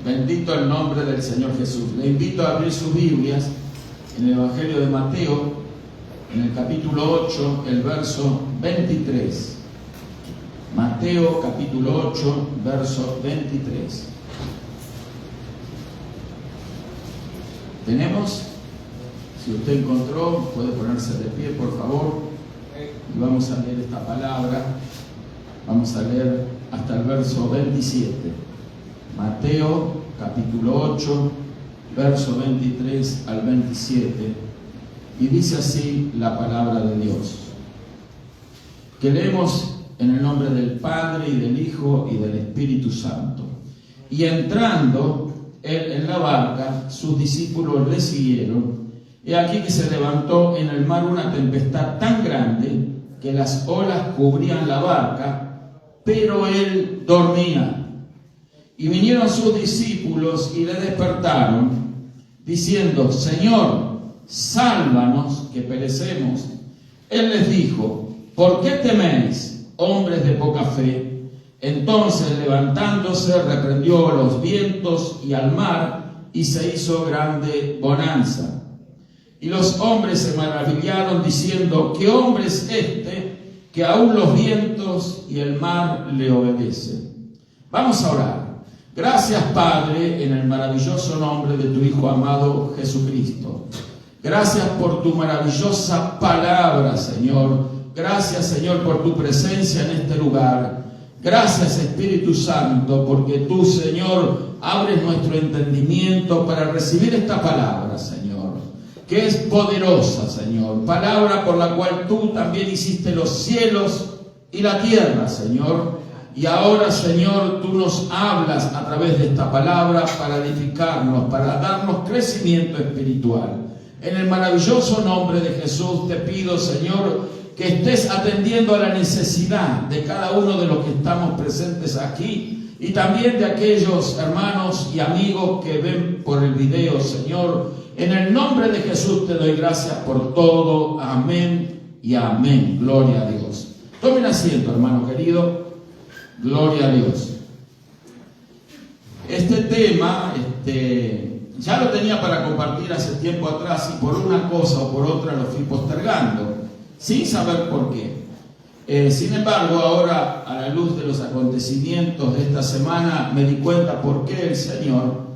Bendito el nombre del Señor Jesús. Le invito a abrir sus Biblias en el Evangelio de Mateo, en el capítulo 8, el verso 23. Mateo capítulo 8, verso 23. ¿Tenemos? Si usted encontró, puede ponerse de pie, por favor. Y vamos a leer esta palabra. Vamos a leer hasta el verso 27. Mateo capítulo 8, verso 23 al 27. Y dice así la palabra de Dios. Que leemos en el nombre del Padre, y del Hijo, y del Espíritu Santo. Y entrando él en la barca, sus discípulos le siguieron. He aquí que se levantó en el mar una tempestad tan grande que las olas cubrían la barca, pero él dormía. Y vinieron sus discípulos y le despertaron, diciendo: Señor, sálvanos, que perecemos. Él les dijo: ¿por qué teméis, hombres de poca fe? Entonces, levantándose, reprendió a los vientos y al mar, y se hizo grande bonanza. Y los hombres se maravillaron, diciendo: ¿qué hombre es este, que aún los vientos y el mar le obedecen? Vamos a orar. Gracias, Padre, en el maravilloso nombre de tu Hijo amado Jesucristo. Gracias por tu maravillosa palabra, Señor. Gracias, Señor, por tu presencia en este lugar. Gracias, Espíritu Santo, porque tú, Señor, abres nuestro entendimiento para recibir esta palabra, Señor, que es poderosa, Señor. Palabra por la cual tú también hiciste los cielos y la tierra, Señor. Y ahora, Señor, tú nos hablas a través de esta palabra para edificarnos, para darnos crecimiento espiritual. En el maravilloso nombre de Jesús te pido, Señor, que estés atendiendo a la necesidad de cada uno de los que estamos presentes aquí y también de aquellos hermanos y amigos que ven por el video, Señor. En el nombre de Jesús te doy gracias por todo. Amén y amén. Gloria a Dios. Tomen asiento, hermano querido. Gloria a Dios. Este tema, ya lo tenía para compartir hace tiempo atrás, y por una cosa o por otra lo fui postergando, sin saber por qué. Sin embargo, ahora, a la luz de los acontecimientos de esta semana, me di cuenta por qué el Señor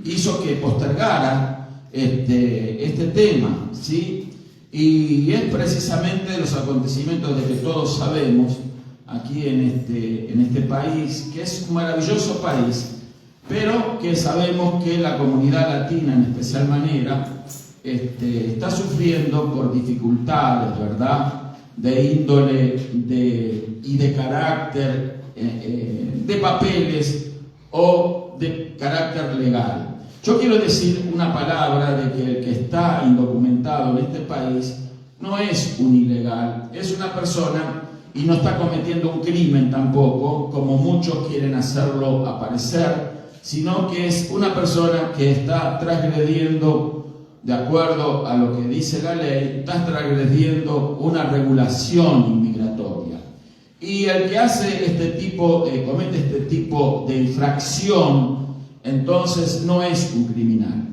hizo que postergara este tema, ¿sí? Y es precisamente los acontecimientos de que todos sabemos aquí en este país, que es un maravilloso país, pero que sabemos que la comunidad latina en especial manera está sufriendo por dificultades, ¿verdad?, de índole y de carácter, de papeles o de carácter legal. Yo quiero decir una palabra de que el que está indocumentado en este país no es un ilegal, es una persona y no está cometiendo un crimen tampoco, como muchos quieren hacerlo aparecer, sino que es una persona que está transgrediendo, de acuerdo a lo que dice la ley, está transgrediendo una regulación inmigratoria. Y el que hace comete este tipo de infracción, entonces no es un criminal.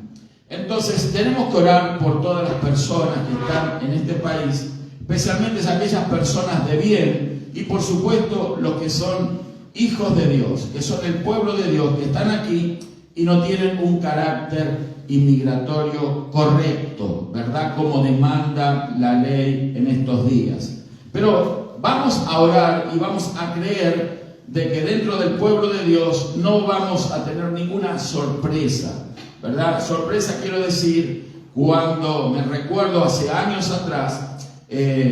Entonces tenemos que orar por todas las personas que están en este país, especialmente aquellas personas de bien, y por supuesto los que son hijos de Dios, que son el pueblo de Dios, que están aquí y no tienen un carácter inmigratorio correcto, ¿verdad?, como demanda la ley en estos días. Pero vamos a orar y vamos a creer de que dentro del pueblo de Dios no vamos a tener ninguna sorpresa, ¿verdad? Sorpresa quiero decir, cuando me recuerdo hace años atrás,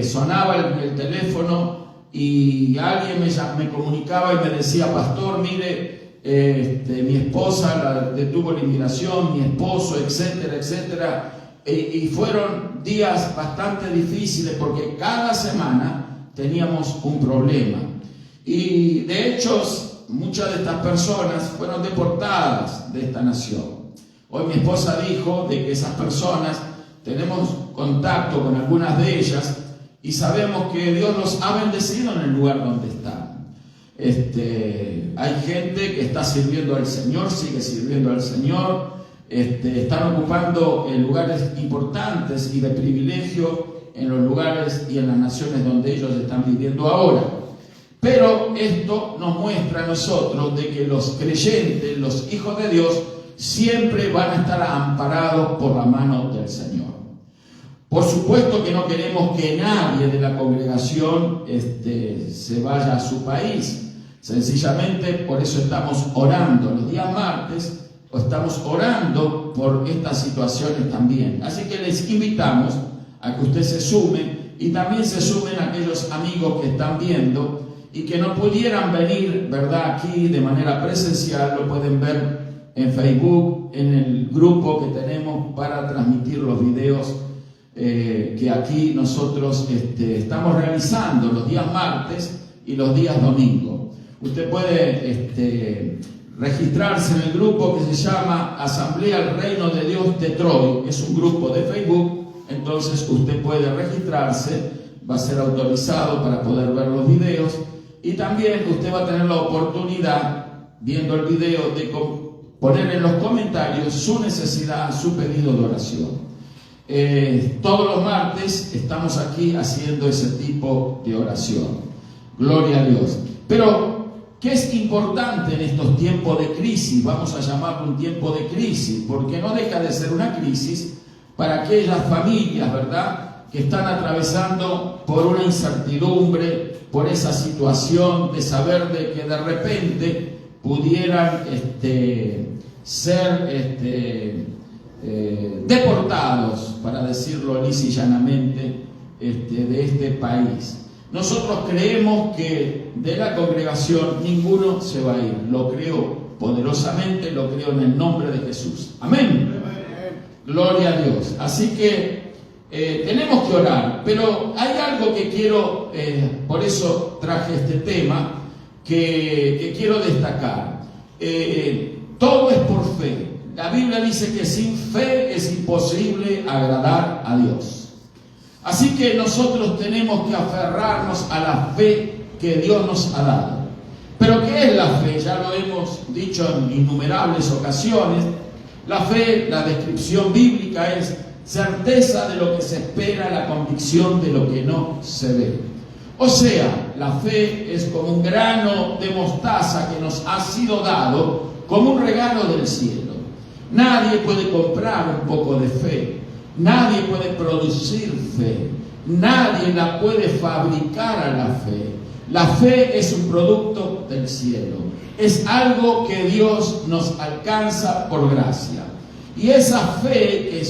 sonaba el teléfono y alguien me comunicaba y me decía: pastor, mire, mi esposa la detuvo la inmigración, mi esposo, etcétera, etcétera. Y fueron días bastante difíciles porque cada semana teníamos un problema. Y de hecho, muchas de estas personas fueron deportadas de esta nación. Hoy mi esposa dijo de que esas personas, tenemos contacto con algunas de ellas y sabemos que Dios los ha bendecido en el lugar donde están. Hay gente que está sirviendo al Señor, sigue sirviendo al Señor, están ocupando lugares importantes y de privilegio en los lugares y en las naciones donde ellos están viviendo ahora. Pero esto nos muestra a nosotros de que los creyentes, los hijos de Dios, siempre van a estar amparados por la mano del Señor. Por supuesto que no queremos que nadie de la congregación se vaya a su país. Sencillamente por eso estamos orando los días martes, o estamos orando por estas situaciones también. Así que les invitamos a que usted se sume y también se sumen aquellos amigos que están viendo y que no pudieran venir, ¿verdad?, aquí de manera presencial. Lo pueden ver en Facebook, en el grupo que tenemos para transmitir los videos que aquí nosotros estamos realizando los días martes y los días domingos. Usted puede registrarse en el grupo que se llama Asamblea El Reino de Dios Detroit. Es un grupo de Facebook, entonces usted puede registrarse, va a ser autorizado para poder ver los videos, y también usted va a tener la oportunidad, viendo el video, de poner en los comentarios su necesidad, su pedido de oración. Todos los martes estamos aquí haciendo ese tipo de oración. Gloria a Dios. Pero ¿qué es importante en estos tiempos de crisis? Vamos a llamarlo un tiempo de crisis, porque no deja de ser una crisis para aquellas familias, ¿verdad?, que están atravesando por una incertidumbre, por esa situación de saber de que de repente pudieran ser deportados, para decirlo lisa y llanamente, de este país. Nosotros creemos que de la congregación ninguno se va a ir. Lo creo poderosamente, lo creo en el nombre de Jesús. Amén. Gloria a Dios. Así que tenemos que orar, pero hay algo que quiero, por eso traje este tema, que quiero destacar. Todo es por fe. La Biblia dice que sin fe es imposible agradar a Dios. Así que nosotros tenemos que aferrarnos a la fe que Dios nos ha dado. ¿Pero qué es la fe? Ya lo hemos dicho en innumerables ocasiones. La fe, la descripción bíblica, es certeza de lo que se espera, la convicción de lo que no se ve. O sea, la fe es como un grano de mostaza que nos ha sido dado como un regalo del cielo. Nadie puede comprar un poco de fe. Nadie puede producir fe. Nadie la puede fabricar a la fe. La fe es un producto del cielo. Es algo que Dios nos alcanza por gracia. Y esa fe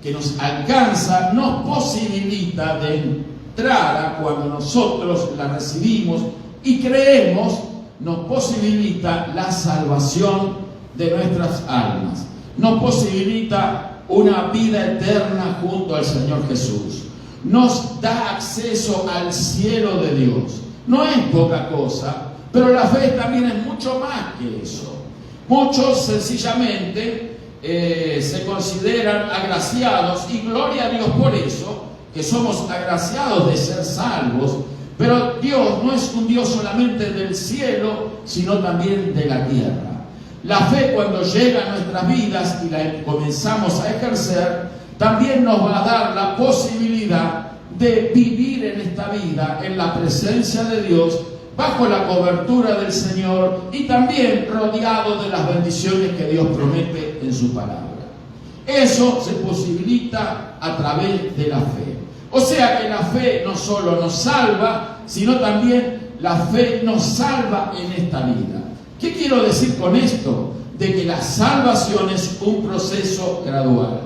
que nos alcanza nos posibilita de entrada, cuando nosotros la recibimos y creemos, nos posibilita la salvación de nuestras almas. Nos posibilita una vida eterna junto al Señor Jesús. Nos da acceso al cielo de Dios. No es poca cosa, pero la fe también es mucho más que eso. Muchos sencillamente se consideran agraciados, y gloria a Dios por eso, que somos agraciados de ser salvos. Pero Dios no es un Dios solamente del cielo, sino también de la tierra. La fe, cuando llega a nuestras vidas y la comenzamos a ejercer, también nos va a dar la posibilidad de vivir en esta vida, en la presencia de Dios, bajo la cobertura del Señor y también rodeado de las bendiciones que Dios promete en su palabra. Eso se posibilita a través de la fe. O sea que la fe no solo nos salva, sino también la fe nos salva en esta vida. ¿Qué quiero decir con esto? De que la salvación es un proceso gradual.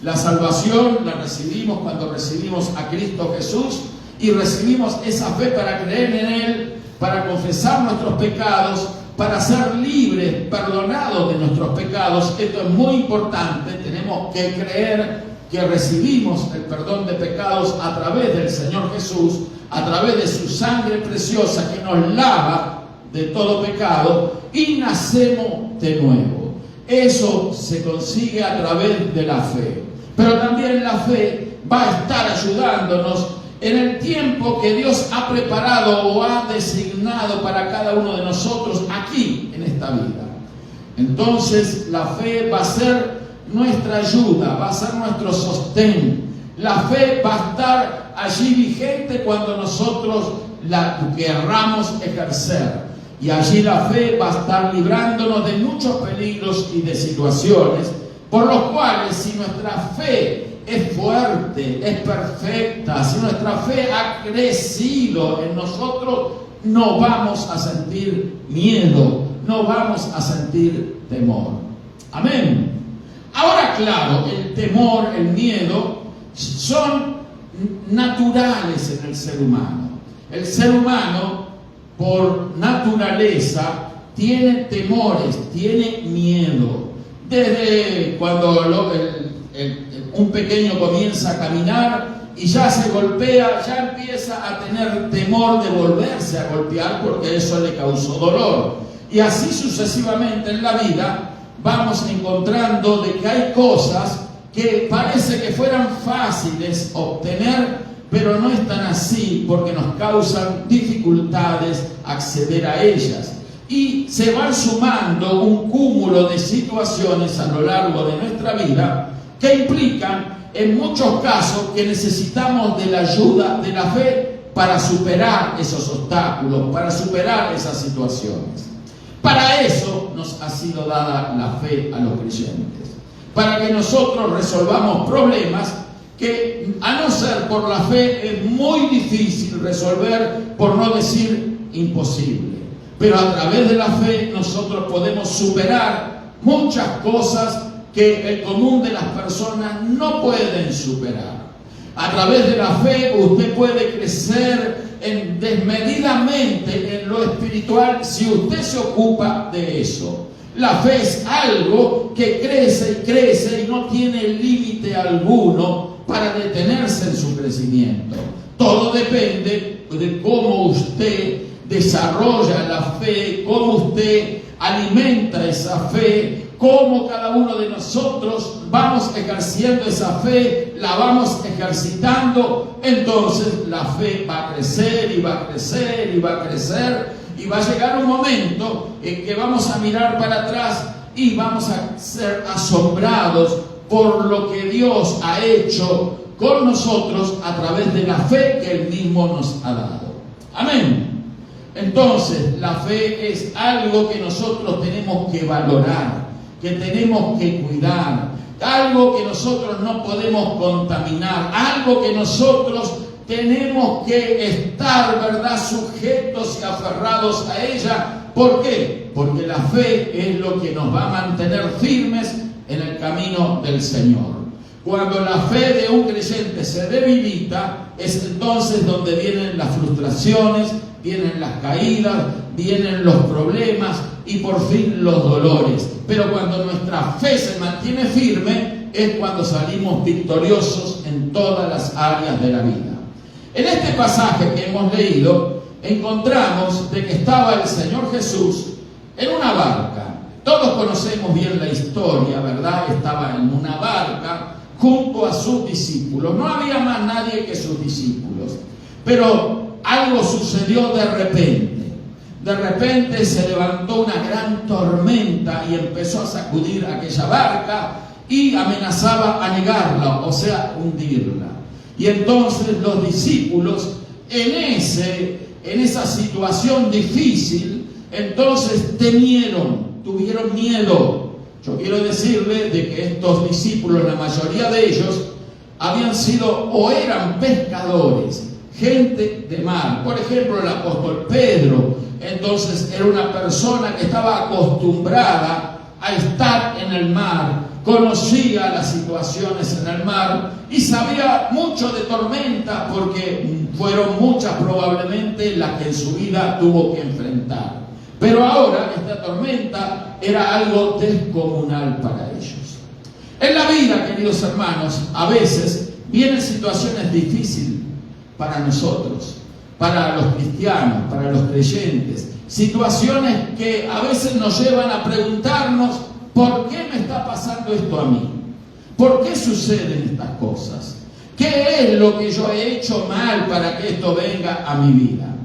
La salvación la recibimos cuando recibimos a Cristo Jesús y recibimos esa fe para creer en Él, para confesar nuestros pecados, para ser libres, perdonados de nuestros pecados. Esto es muy importante. Tenemos que creer que recibimos el perdón de pecados a través del Señor Jesús, a través de su sangre preciosa que nos lava de todo pecado, y nacemos de nuevo. Eso se consigue a través de la fe. Pero también la fe va a estar ayudándonos en el tiempo que Dios ha preparado o ha designado para cada uno de nosotros aquí en esta vida. Entonces la fe va a ser nuestra ayuda, va a ser nuestro sostén. La fe va a estar allí vigente cuando nosotros la querramos ejercer. Y allí la fe va a estar librándonos de muchos peligros y de situaciones, por los cuales si nuestra fe es fuerte, es perfecta, si nuestra fe ha crecido en nosotros, no vamos a sentir miedo, no vamos a sentir temor. Amén. Ahora, claro, el temor, el miedo, son naturales en el ser humano. El ser humano, por naturaleza, tiene temores, tiene miedo. Desde cuando un pequeño comienza a caminar y ya se golpea, ya empieza a tener temor de volverse a golpear porque eso le causó dolor. Y así sucesivamente en la vida vamos encontrando de que hay cosas que parece que fueran fáciles obtener, pero no están así porque nos causan dificultades acceder a ellas. Y se van sumando un cúmulo de situaciones a lo largo de nuestra vida que implican en muchos casos que necesitamos de la ayuda de la fe para superar esos obstáculos, para superar esas situaciones. Para eso nos ha sido dada la fe a los creyentes, para que nosotros resolvamos problemas que, a no ser por la fe, es muy difícil resolver, por no decir imposible. Pero a través de la fe nosotros podemos superar muchas cosas que el común de las personas no pueden superar. A través de la fe usted puede crecer desmedidamente en lo espiritual si usted se ocupa de eso. La fe es algo que crece y crece y no tiene límite alguno para detenerse en su crecimiento. Todo depende de cómo usted desarrolla la fe, cómo usted alimenta esa fe, cómo cada uno de nosotros vamos ejerciendo esa fe, la vamos ejercitando. Entonces la fe va a crecer y va a crecer y va a crecer, y va a llegar un momento en que vamos a mirar para atrás y vamos a ser asombrados por lo que Dios ha hecho con nosotros a través de la fe que Él mismo nos ha dado. Amén. Entonces, la fe es algo que nosotros tenemos que valorar, que tenemos que cuidar, algo que nosotros no podemos contaminar, algo que nosotros tenemos que estar, ¿verdad?, sujetos y aferrados a ella. ¿Por qué? Porque la fe es lo que nos va a mantener firmes en el camino del Señor. Cuando la fe de un creyente se debilita, es entonces donde vienen las frustraciones, vienen las caídas, vienen los problemas y por fin los dolores. Pero cuando nuestra fe se mantiene firme, es cuando salimos victoriosos en todas las áreas de la vida. En este pasaje que hemos leído, encontramos de que estaba el Señor Jesús en una barca. Todos conocemos bien la historia, ¿verdad? Estaba en una barca junto a sus discípulos. No había más nadie que sus discípulos. Pero algo sucedió de repente. De repente se levantó una gran tormenta y empezó a sacudir aquella barca y amenazaba anegarla, o sea, hundirla. Y entonces los discípulos, en esa situación difícil, entonces tuvieron miedo. Yo quiero decirle de que estos discípulos, la mayoría de ellos, habían sido o eran pescadores, gente de mar. Por ejemplo, el apóstol Pedro, entonces era una persona que estaba acostumbrada a estar en el mar, conocía las situaciones en el mar y sabía mucho de tormenta porque fueron muchas probablemente las que en su vida tuvo que enfrentar. Pero ahora esta tormenta era algo descomunal para ellos. En la vida, queridos hermanos, a veces vienen situaciones difíciles para nosotros, para los cristianos, para los creyentes. Situaciones que a veces nos llevan a preguntarnos: ¿por qué me está pasando esto a mí? ¿Por qué suceden estas cosas? ¿Qué es lo que yo he hecho mal para que esto venga a mi vida?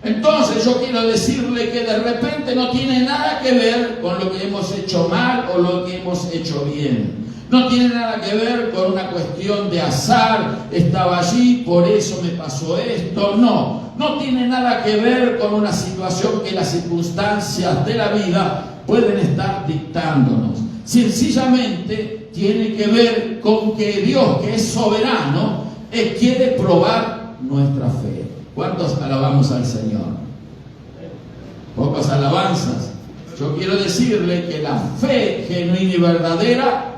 Entonces yo quiero decirle que de repente no tiene nada que ver con lo que hemos hecho mal o lo que hemos hecho bien. No tiene nada que ver con una cuestión de azar, estaba allí, por eso me pasó esto. No tiene nada que ver con una situación que las circunstancias de la vida pueden estar dictándonos. Sencillamente tiene que ver con que Dios, que es soberano, quiere probar nuestra fe. ¿Cuántos alabamos al Señor? Pocas alabanzas. Yo quiero decirle que la fe genuina y verdadera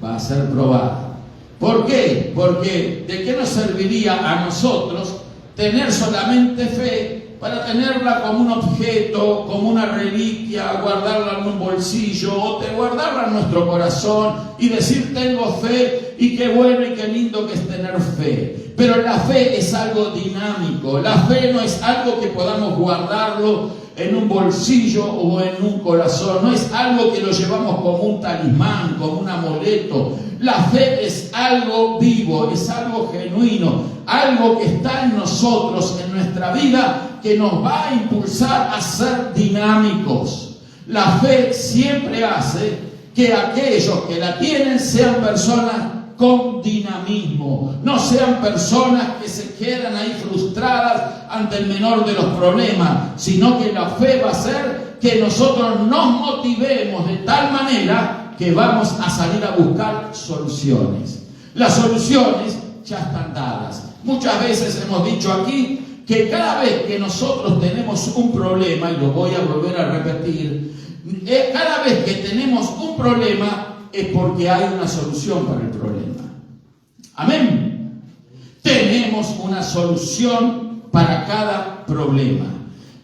va a ser probada. ¿Por qué? Porque ¿de qué nos serviría a nosotros tener solamente fe para tenerla como un objeto, como una reliquia, guardarla en un bolsillo o guardarla en nuestro corazón y decir tengo fe y qué bueno y qué lindo que es tener fe? Pero la fe es algo dinámico. La fe no es algo que podamos guardarlo en un bolsillo o en un corazón. No es algo que lo llevamos como un talismán, como un amuleto. La fe es algo vivo, es algo genuino, algo que está en nosotros, en nuestra vida, que nos va a impulsar a ser dinámicos. La fe siempre hace que aquellos que la tienen sean personas con dinamismo, no sean personas que se quedan ahí frustradas ante el menor de los problemas, sino que la fe va a hacer que nosotros nos motivemos de tal manera que vamos a salir a buscar soluciones. Las soluciones ya están dadas. Muchas veces hemos dicho aquí que cada vez que nosotros tenemos un problema, y lo voy a volver a repetir, cada vez que tenemos un problema es porque hay una solución para el problema. Amén. Tenemos una solución para cada problema.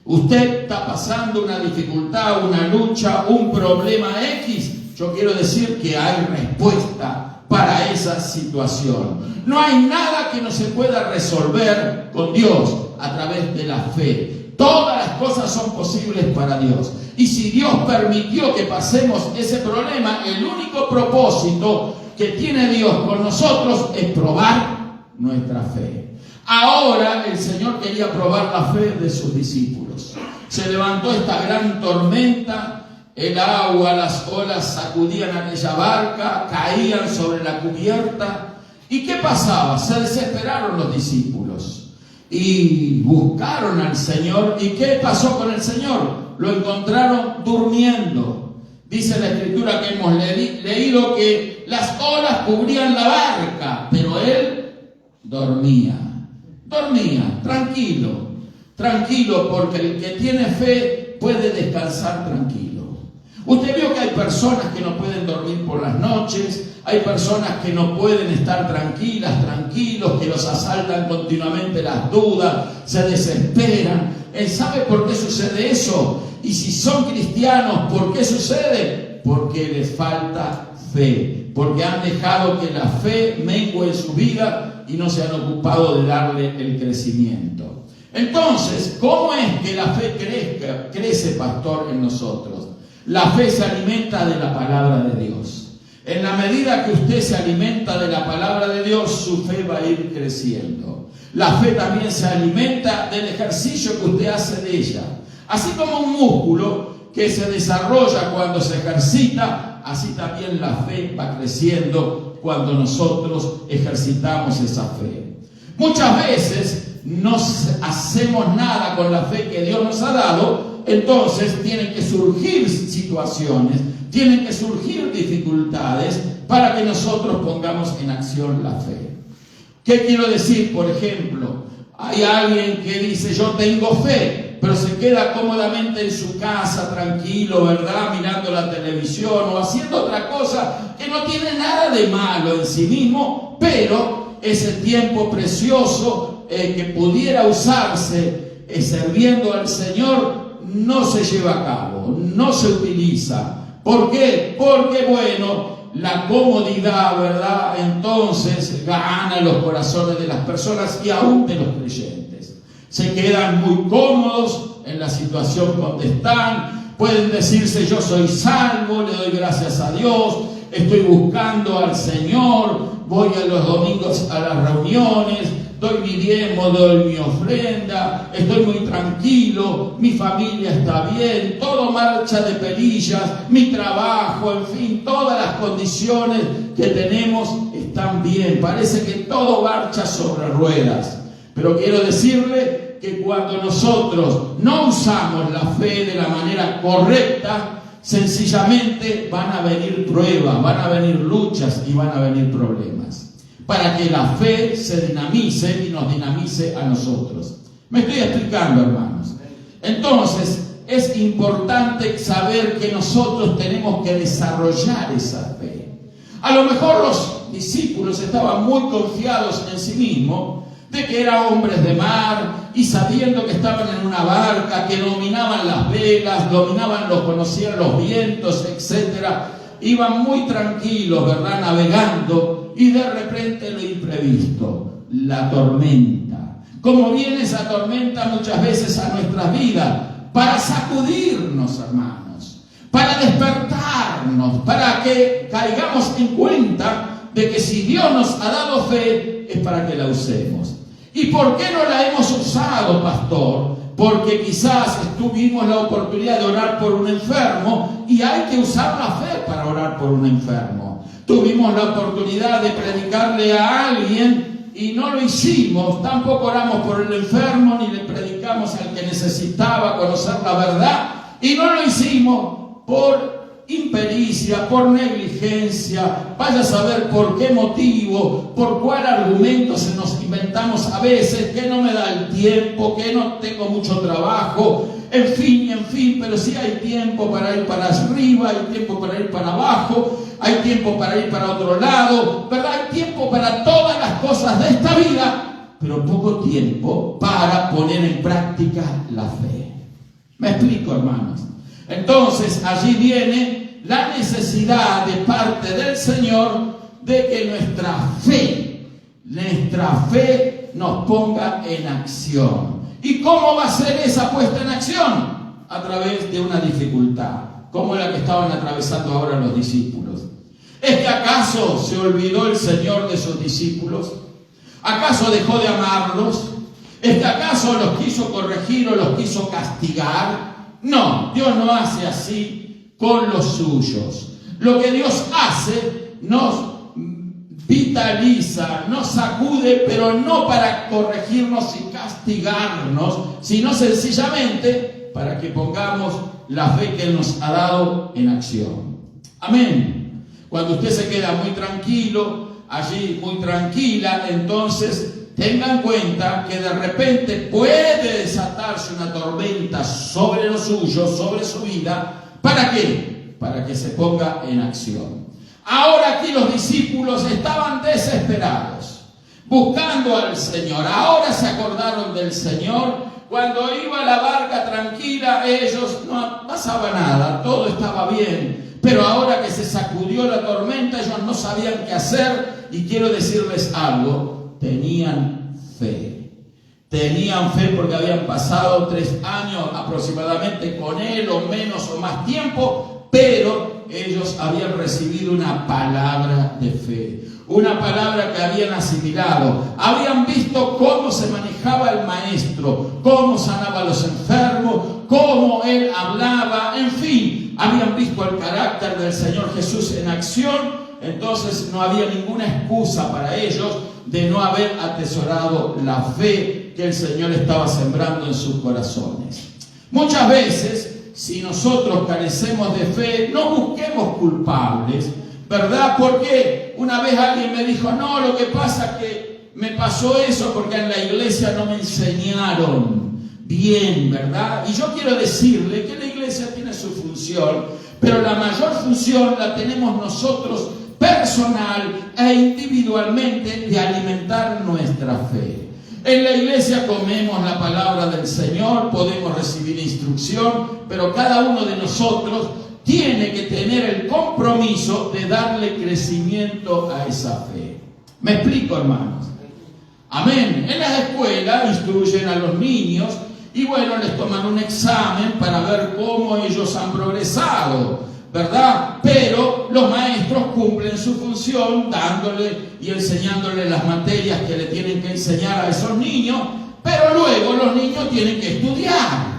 Usted está pasando una dificultad, una lucha, un problema X. Yo quiero decir que hay respuesta para esa situación. No hay nada que no se pueda resolver con Dios a través de la fe. Todas las cosas son posibles para Dios. Y si Dios permitió que pasemos ese problema, el único propósito que tiene Dios con nosotros es probar nuestra fe. Ahora el Señor quería probar la fe de sus discípulos. Se levantó esta gran tormenta, el agua, las olas sacudían aquella barca, caían sobre la cubierta. ¿Y qué pasaba? Se desesperaron los discípulos y buscaron al Señor. ¿Y qué pasó con el Señor? Lo encontraron durmiendo. Dice la escritura que hemos leído que las olas cubrían la barca, pero él dormía, tranquilo, porque el que tiene fe puede descansar tranquilo. Usted vio que hay personas que no pueden dormir por las noches, hay personas que no pueden estar tranquilos, que los asaltan continuamente las dudas, se desesperan. ¿Él sabe por qué sucede eso? Y si son cristianos, ¿por qué sucede? Porque les falta fe, porque han dejado que la fe mengue en su vida y no se han ocupado de darle el crecimiento. Entonces, ¿cómo es que la fe crece, pastor, en nosotros? La fe se alimenta de la palabra de Dios. En la medida que usted se alimenta de la palabra de Dios, su fe va a ir creciendo. La fe también se alimenta del ejercicio que usted hace de ella. Así como un músculo que se desarrolla cuando se ejercita, así también la fe va creciendo cuando nosotros ejercitamos esa fe. Muchas veces no hacemos nada con la fe que Dios nos ha dado, entonces tienen que surgir situaciones, tienen que surgir dificultades para que nosotros pongamos en acción la fe. ¿Qué quiero decir? Por ejemplo, hay alguien que dice yo tengo fe, pero se queda cómodamente en su casa, tranquilo, ¿verdad? Mirando la televisión o haciendo otra cosa que no tiene nada de malo en sí mismo, pero ese tiempo precioso que pudiera usarse sirviendo al Señor no se lleva a cabo, no se utiliza. ¿Por qué? Porque, bueno, la comodidad, ¿verdad? Entonces gana los corazones de las personas y aún de los creyentes. Se quedan muy cómodos en la situación donde están. Pueden decirse yo soy salvo, le doy gracias a Dios, estoy buscando al Señor, voy a los domingos a las reuniones, doy mi diezmo, doy mi ofrenda, estoy muy tranquilo, mi familia está bien, todo marcha de perillas, mi trabajo, en fin, todas las condiciones que tenemos están bien, parece que todo marcha sobre ruedas. Pero quiero decirle que cuando nosotros no usamos la fe de la manera correcta, sencillamente van a venir pruebas, van a venir luchas y van a venir problemas, para que la fe se dinamice y nos dinamice a nosotros. Me estoy explicando, hermanos. Entonces, es importante saber que nosotros tenemos que desarrollar esa fe. A lo mejor los discípulos estaban muy confiados en sí mismos, de que eran hombres de mar, y sabiendo que estaban en una barca, que dominaban las velas, conocían los vientos, etc. Iban muy tranquilos, ¿verdad?, navegando, y de repente lo imprevisto, la tormenta. Como viene esa tormenta muchas veces a nuestras vidas, para sacudirnos, hermanos, para despertarnos, para que caigamos en cuenta de que si Dios nos ha dado fe, es para que la usemos. ¿Y por qué no la hemos usado, pastor? Porque quizás tuvimos la oportunidad de orar por un enfermo y hay que usar la fe para orar por un enfermo. Tuvimos la oportunidad de predicarle a alguien y no lo hicimos. Tampoco oramos por el enfermo ni le predicamos al que necesitaba conocer la verdad. Y no lo hicimos por impericia, por negligencia, vaya a saber por qué motivo, por cuál argumento se nos inventamos a veces, que no me da el tiempo, que no tengo mucho trabajo, en fin, pero sí hay tiempo para ir para arriba, hay tiempo para ir para abajo, hay tiempo para ir para otro lado, ¿verdad? Hay tiempo para todas las cosas de esta vida, pero poco tiempo para poner en práctica la fe. ¿Me explico, hermanos? Entonces allí viene la necesidad de parte del Señor de que nuestra fe nos ponga en acción. ¿Y cómo va a ser esa puesta en acción? A través de una dificultad, como la que estaban atravesando ahora los discípulos. ¿Es que acaso se olvidó el Señor de sus discípulos? ¿Acaso dejó de amarlos? ¿Es que acaso los quiso corregir o los quiso castigar? No, Dios no hace así con los suyos. Lo que Dios hace, nos vitaliza, nos sacude, pero no para corregirnos y castigarnos, sino sencillamente para que pongamos la fe que Él nos ha dado en acción. Amén. Cuando usted se queda muy tranquilo, allí muy tranquila, entonces tenga en cuenta que de repente puede desatarse una tormenta sobre lo suyo, sobre su vida. ¿Para qué? Para que se ponga en acción. Ahora aquí los discípulos estaban desesperados, buscando al Señor. Ahora se acordaron del Señor. Cuando iba la barca tranquila, ellos no pasaba nada, todo estaba bien. Pero ahora que se sacudió la tormenta, ellos no sabían qué hacer. Y quiero decirles algo. Tenían fe. Tenían fe porque habían pasado 3 años aproximadamente con Él, o menos o más tiempo, pero ellos habían recibido una palabra de fe, una palabra que habían asimilado. Habían visto cómo se manejaba el Maestro, cómo sanaba a los enfermos, cómo Él hablaba, en fin, habían visto el carácter del Señor Jesús en acción. Entonces no había ninguna excusa para ellos de no haber atesorado la fe que el Señor estaba sembrando en sus corazones. Muchas veces, si nosotros carecemos de fe, no busquemos culpables, ¿verdad? Porque una vez alguien me dijo, no, lo que pasa es que me pasó eso porque en la iglesia no me enseñaron bien, ¿verdad? Y yo quiero decirle que la iglesia tiene su función, pero la mayor función la tenemos nosotros personal e individualmente de alimentar nuestra fe. En la iglesia comemos la palabra del Señor, podemos recibir instrucción, pero cada uno de nosotros tiene que tener el compromiso de darle crecimiento a esa fe. ¿Me explico, hermanos? Amén. En las escuelas instruyen a los niños y bueno, les toman un examen para ver cómo ellos han progresado, ¿verdad? Pero los maestros cumplen su función dándole y enseñándole las materias que le tienen que enseñar a esos niños, pero luego los niños tienen que estudiar,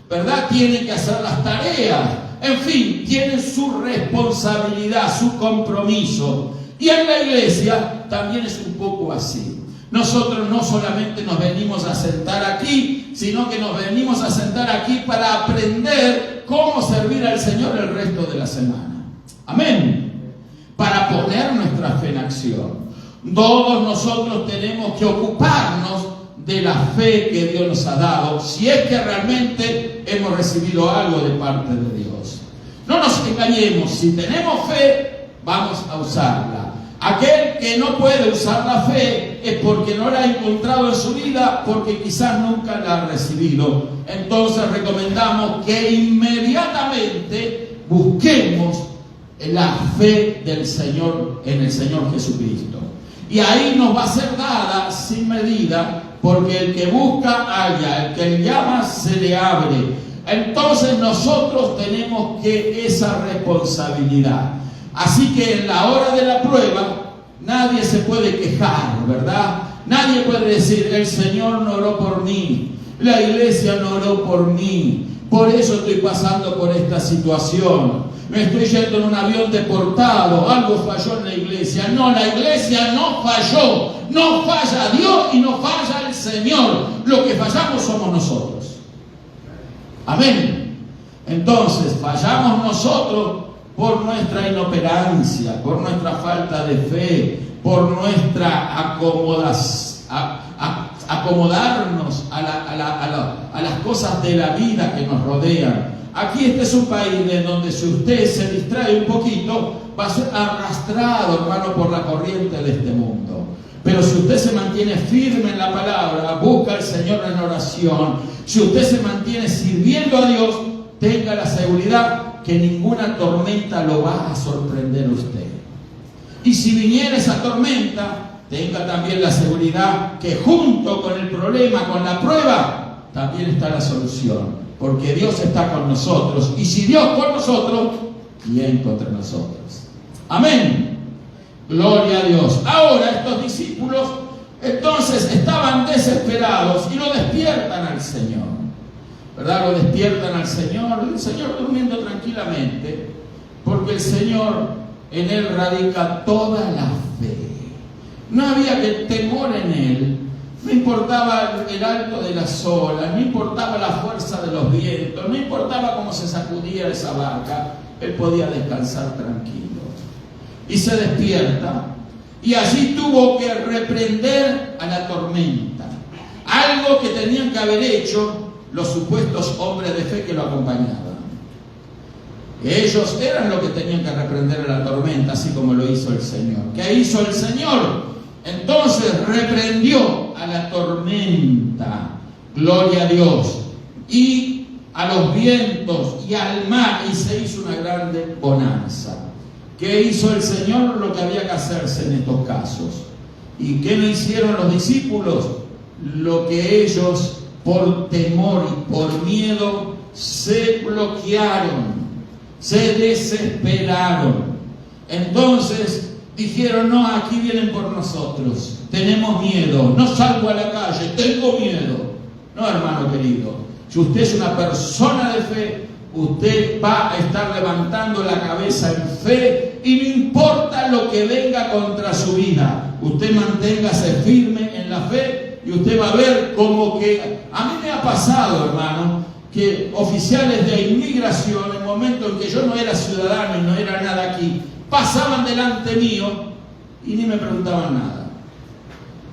¿verdad? Tienen que hacer las tareas, en fin, tienen su responsabilidad, su compromiso. Y en la iglesia también es un poco así. Nosotros no solamente nos venimos a sentar aquí, sino que nos venimos a sentar aquí para aprender cómo servir al Señor el resto de la semana. Amén. Para poner nuestra fe en acción. Todos nosotros tenemos que ocuparnos de la fe que Dios nos ha dado, si es que realmente hemos recibido algo de parte de Dios. No nos engañemos, si tenemos fe, vamos a usarla. Aquel que no puede usar la fe es porque no la ha encontrado en su vida, porque quizás nunca la ha recibido. Entonces recomendamos que inmediatamente busquemos la fe del Señor en el Señor Jesucristo. Y ahí nos va a ser dada sin medida, porque el que busca halla, el que llama se le abre. Entonces nosotros tenemos que esa responsabilidad. Así que en la hora de la prueba nadie se puede quejar, ¿verdad? Nadie puede decir, el Señor no oró por mí, la iglesia no oró por mí, por eso estoy pasando por esta situación, me estoy yendo en un avión deportado, algo falló en la iglesia. No, la iglesia no falló, no falla Dios y no falla el Señor, lo que fallamos somos nosotros. Amén. Entonces fallamos nosotros por nuestra inoperancia, por nuestra falta de fe, por nuestra acomodarnos a las cosas de la vida que nos rodean. Aquí este es un país en donde si usted se distrae un poquito, va a ser arrastrado, hermano, por la corriente de este mundo. Pero si usted se mantiene firme en la palabra, busca al Señor en oración, si usted se mantiene sirviendo a Dios, tenga la seguridad que ninguna tormenta lo va a sorprender a usted. Y si viniera esa tormenta, tenga también la seguridad que junto con el problema, con la prueba, también está la solución. Porque Dios está con nosotros. Y si Dios con nosotros, ¿quién contra nosotros? Amén. Gloria a Dios. Ahora estos discípulos entonces estaban desesperados y lo despiertan al Señor. ¿Verdad? Lo despiertan al Señor, el Señor durmiendo tranquilamente, porque el Señor, en Él radica toda la fe. No había temor en Él, no importaba el alto de las olas, no importaba la fuerza de los vientos, no importaba cómo se sacudía esa barca, Él podía descansar tranquilo. Y se despierta, y allí tuvo que reprender a la tormenta, algo que tenían que haber hecho los supuestos hombres de fe que lo acompañaban. Ellos eran los que tenían que reprender a la tormenta, así como lo hizo el Señor. ¿Qué hizo el Señor? Entonces reprendió a la tormenta, gloria a Dios, y a los vientos y al mar, y se hizo una grande bonanza. ¿Qué hizo el Señor? Lo que había que hacerse en estos casos. ¿Y qué no hicieron los discípulos? Lo que ellos, por temor y por miedo, se bloquearon, se desesperaron. Entonces dijeron, no, aquí vienen por nosotros, tenemos miedo, no salgo a la calle, tengo miedo. No, hermano querido, si usted es una persona de fe, usted va a estar levantando la cabeza en fe y no importa lo que venga contra su vida, usted manténgase firme en la fe y usted va a ver como que, a mí me ha pasado, hermano, que oficiales de inmigración, en el momento en que yo no era ciudadano y no era nada aquí, pasaban delante mío y ni me preguntaban nada.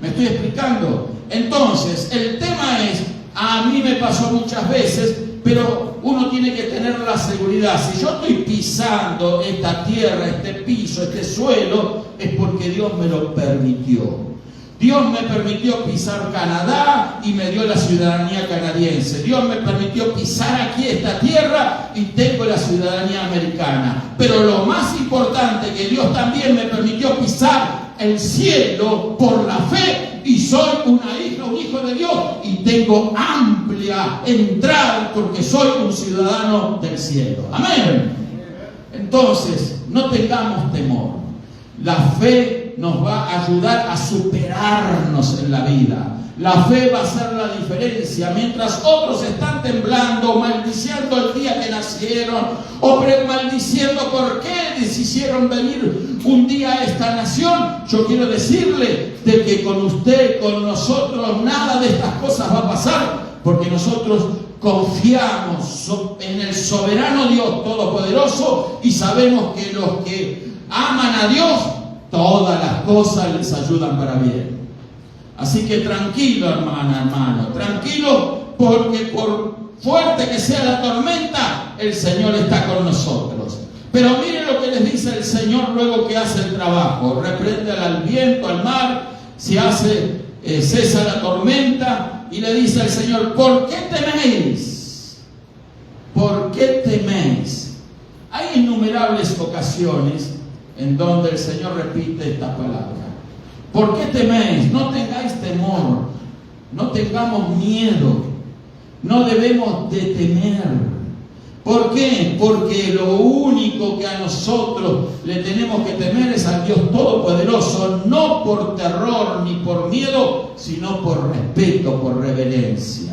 ¿Me estoy explicando? Entonces, el tema es, a mí me pasó muchas veces, pero uno tiene que tener la seguridad. Si yo estoy pisando esta tierra, este piso, este suelo, es porque Dios me lo permitió. Dios me permitió pisar Canadá y me dio la ciudadanía canadiense. Dios me permitió pisar aquí esta tierra y tengo la ciudadanía americana. Pero lo más importante, que Dios también me permitió pisar el cielo por la fe y soy una hija, un hijo de Dios y tengo amplia entrada porque soy un ciudadano del cielo. Amén. Entonces, no tengamos temor. La fe nos va a ayudar a superarnos en la vida. La fe va a hacer la diferencia. Mientras otros están temblando, maldiciendo el día que nacieron, o maldiciendo por qué decidieron venir un día a esta nación, yo quiero decirle de que con usted, con nosotros, nada de estas cosas va a pasar, porque nosotros confiamos en el soberano Dios Todopoderoso y sabemos que los que aman a Dios, todas las cosas les ayudan para bien. Así que tranquilo, hermano, tranquilo, porque por fuerte que sea la tormenta, el Señor está con nosotros. Pero miren lo que les dice el Señor luego que hace el trabajo. Reprende al viento, al mar, cesa la tormenta, y le dice al Señor: ¿por qué teméis? ¿Por qué teméis? Hay innumerables ocasiones en donde el Señor repite esta palabra. ¿Por qué teméis? No tengáis temor, no tengamos miedo, no debemos de temer. ¿Por qué? Porque lo único que a nosotros le tenemos que temer es al Dios Todopoderoso, no por terror ni por miedo, sino por respeto, por reverencia.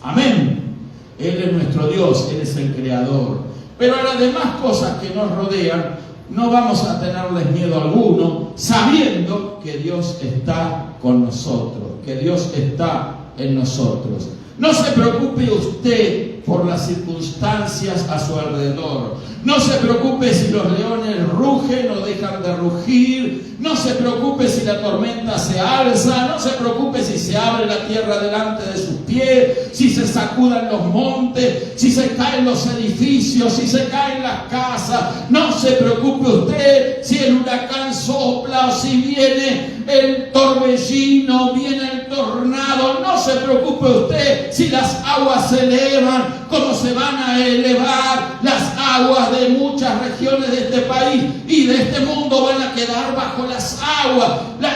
Amén. Él es nuestro Dios, Él es el Creador. Pero a las demás cosas que nos rodean, no vamos a tenerles miedo alguno, sabiendo que Dios está con nosotros, que Dios está en nosotros. No se preocupe usted por las circunstancias a su alrededor. No se preocupe si los leones rugen o dejan de rugir. No se preocupe si la tormenta se alza. No se preocupe si se abre la tierra delante de sus pies, si se sacudan los montes, si se caen los edificios, si se caen las casas. No se preocupe usted si el huracán sopla o si viene el torbellino, viene el tornado. No se preocupe usted si las aguas se elevan, como se van a elevar las aguas de muchas regiones de este país y de este mundo. Van a quedar bajo las aguas,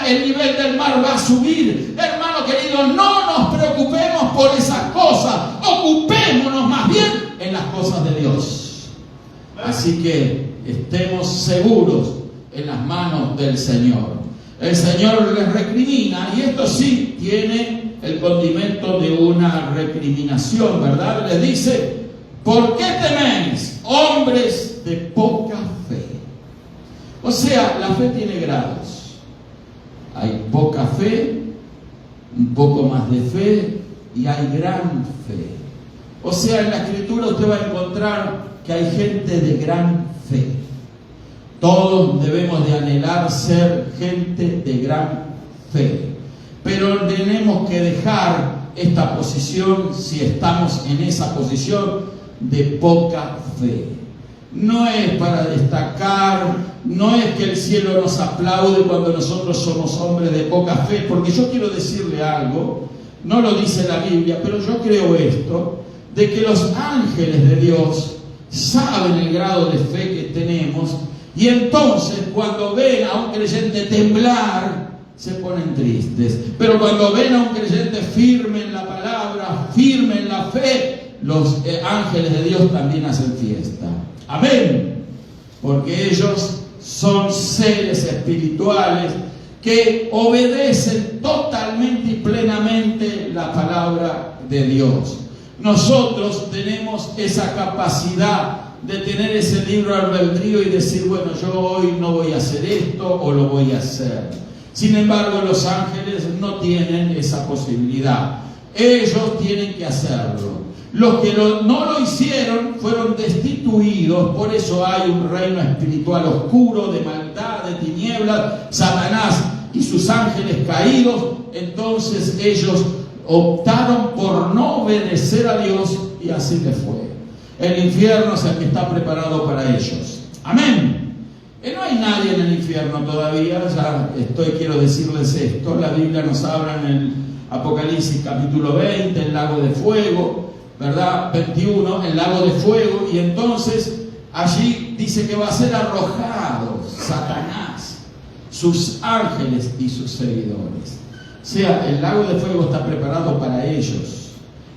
el nivel del mar va a subir. Hermano querido, no nos preocupemos por esas cosas, ocupémonos más bien en las cosas de Dios. Así que estemos seguros en las manos del Señor. El Señor les recrimina, y esto sí tiene el condimento de una recriminación, ¿verdad? Les dice: ¿por qué teméis, hombres de poca fe? O sea, la fe tiene grados. Hay poca fe, un poco más de fe, y hay gran fe. O sea, en la Escritura usted va a encontrar que hay gente de gran fe. Todos debemos de anhelar ser gente de gran fe. Pero tenemos que dejar esta posición, si estamos en esa posición, de poca fe. No es para destacar, no es que el cielo nos aplaude cuando nosotros somos hombres de poca fe, porque yo quiero decirle algo, no lo dice la Biblia, pero yo creo esto, de que los ángeles de Dios saben el grado de fe que tenemos, y entonces cuando ven a un creyente temblar, se ponen tristes. Pero cuando ven a un creyente firme en la palabra, firme en la fe, los ángeles de Dios también hacen fiesta. Amén. Porque ellos son seres espirituales que obedecen totalmente y plenamente la palabra de Dios. Nosotros tenemos esa capacidad de tener ese libre albedrío y decir: bueno, yo hoy no voy a hacer esto o lo voy a hacer. Sin embargo, los ángeles no tienen esa posibilidad. Ellos tienen que hacerlo. Los que no lo hicieron fueron destituidos. Por eso hay un reino espiritual oscuro, de maldad, de tinieblas, Satanás y sus ángeles caídos. Entonces ellos optaron por no obedecer a Dios, y así les fue. El infierno es el que está preparado para ellos. Amén. No hay nadie en el infierno todavía. Quiero decirles esto. La Biblia nos habla en el Apocalipsis capítulo 20, el lago de fuego, ¿verdad? 21, el lago de fuego. Y entonces allí dice que va a ser arrojado Satanás, sus ángeles y sus seguidores. O sea, el lago de fuego está preparado para ellos.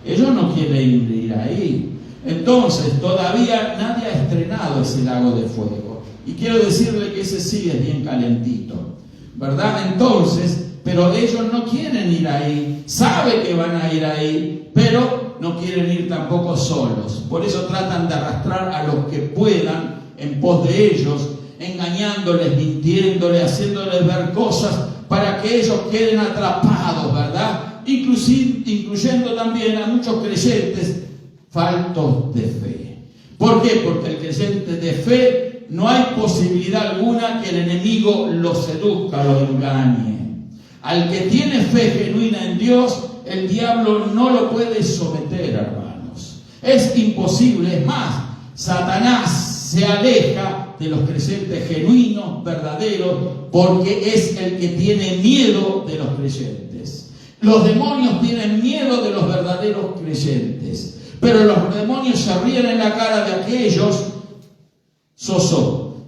Ellos no quieren ir ahí. Entonces, todavía nadie ha estrenado ese lago de fuego. Y quiero decirle que ese sí es bien calentito, ¿verdad? Entonces, pero ellos no quieren ir ahí, saben que van a ir ahí, pero no quieren ir tampoco solos. Por eso tratan de arrastrar a los que puedan en pos de ellos, engañándoles, mintiéndoles, haciéndoles ver cosas para que ellos queden atrapados, ¿verdad? Incluyendo también a muchos creyentes faltos de fe. ¿Por qué? Porque el creyente de fe no hay posibilidad alguna que el enemigo lo seduzca, lo engañe. Al que tiene fe genuina en Dios, el diablo no lo puede someter, hermanos. Es imposible. Es más, Satanás se aleja de los creyentes genuinos, verdaderos, porque es el que tiene miedo de los creyentes. Los demonios tienen miedo de los verdaderos creyentes, pero los demonios se ríen en la cara de aquellos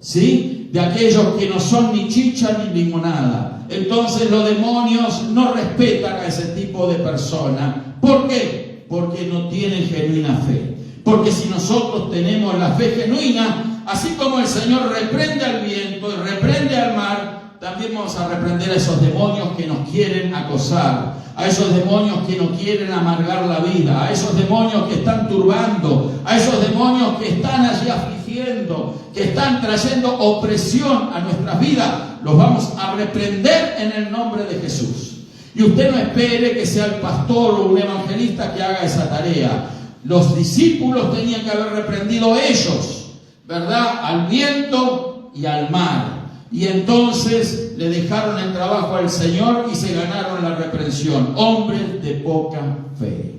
¿sí? De aquellos que no son ni chicha ni limonada. Entonces los demonios no respetan a ese tipo de persona. ¿Por qué? Porque no tienen genuina fe. Porque si nosotros tenemos la fe genuina, así como el Señor reprende al viento y reprende al mar, también vamos a reprender a esos demonios que nos quieren acosar, a esos demonios que nos quieren amargar la vida, a esos demonios que están turbando, a esos demonios que están allí afligiendo, que están trayendo opresión a nuestras vidas. Los vamos a reprender en el nombre de Jesús. Y usted no espere que sea el pastor o un evangelista que haga esa tarea. Los discípulos tenían que haber reprendido ellos, ¿verdad? Al viento y al mar. Y entonces le dejaron el trabajo al Señor y se ganaron la reprensión. Hombres de poca fe.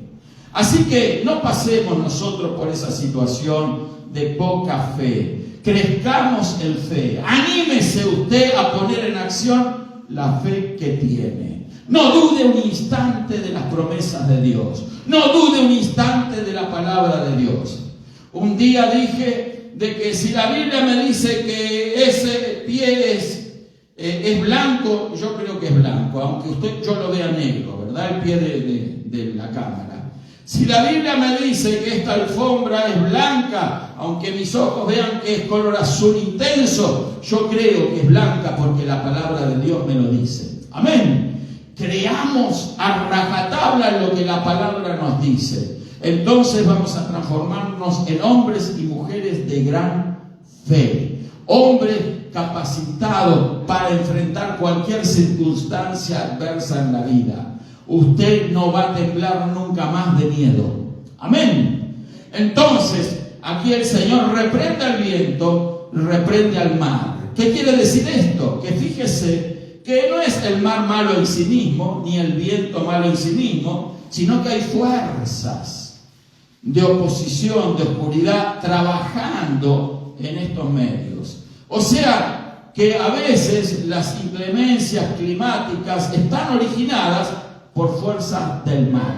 Así que no pasemos nosotros por esa situación de poca fe. Crezcamos en fe. Anímese usted a poner en acción la fe que tiene. No dude un instante de las promesas de Dios. No dude un instante de la palabra de Dios. Un día dije de que si la Biblia me dice que ese pie es blanco, yo creo que es blanco, aunque yo lo vea negro, ¿verdad? El pie de la cámara. Si la Biblia me dice que esta alfombra es blanca, aunque mis ojos vean que es color azul intenso, yo creo que es blanca porque la palabra de Dios me lo dice. Amén. Creamos a rajatabla en lo que la palabra nos dice. Entonces vamos a transformarnos en hombres y mujeres de gran fe. Hombres capacitados para enfrentar cualquier circunstancia adversa en la vida. Usted no va a temblar nunca más de miedo. Amén. Entonces, aquí el Señor reprende al viento, reprende al mar. ¿Qué quiere decir esto? Que fíjese que no es el mar malo en sí mismo, ni el viento malo en sí mismo, sino que hay fuerzas de oposición, de oscuridad, trabajando en estos medios. O sea, que a veces las inclemencias climáticas están originadas por fuerzas del mal.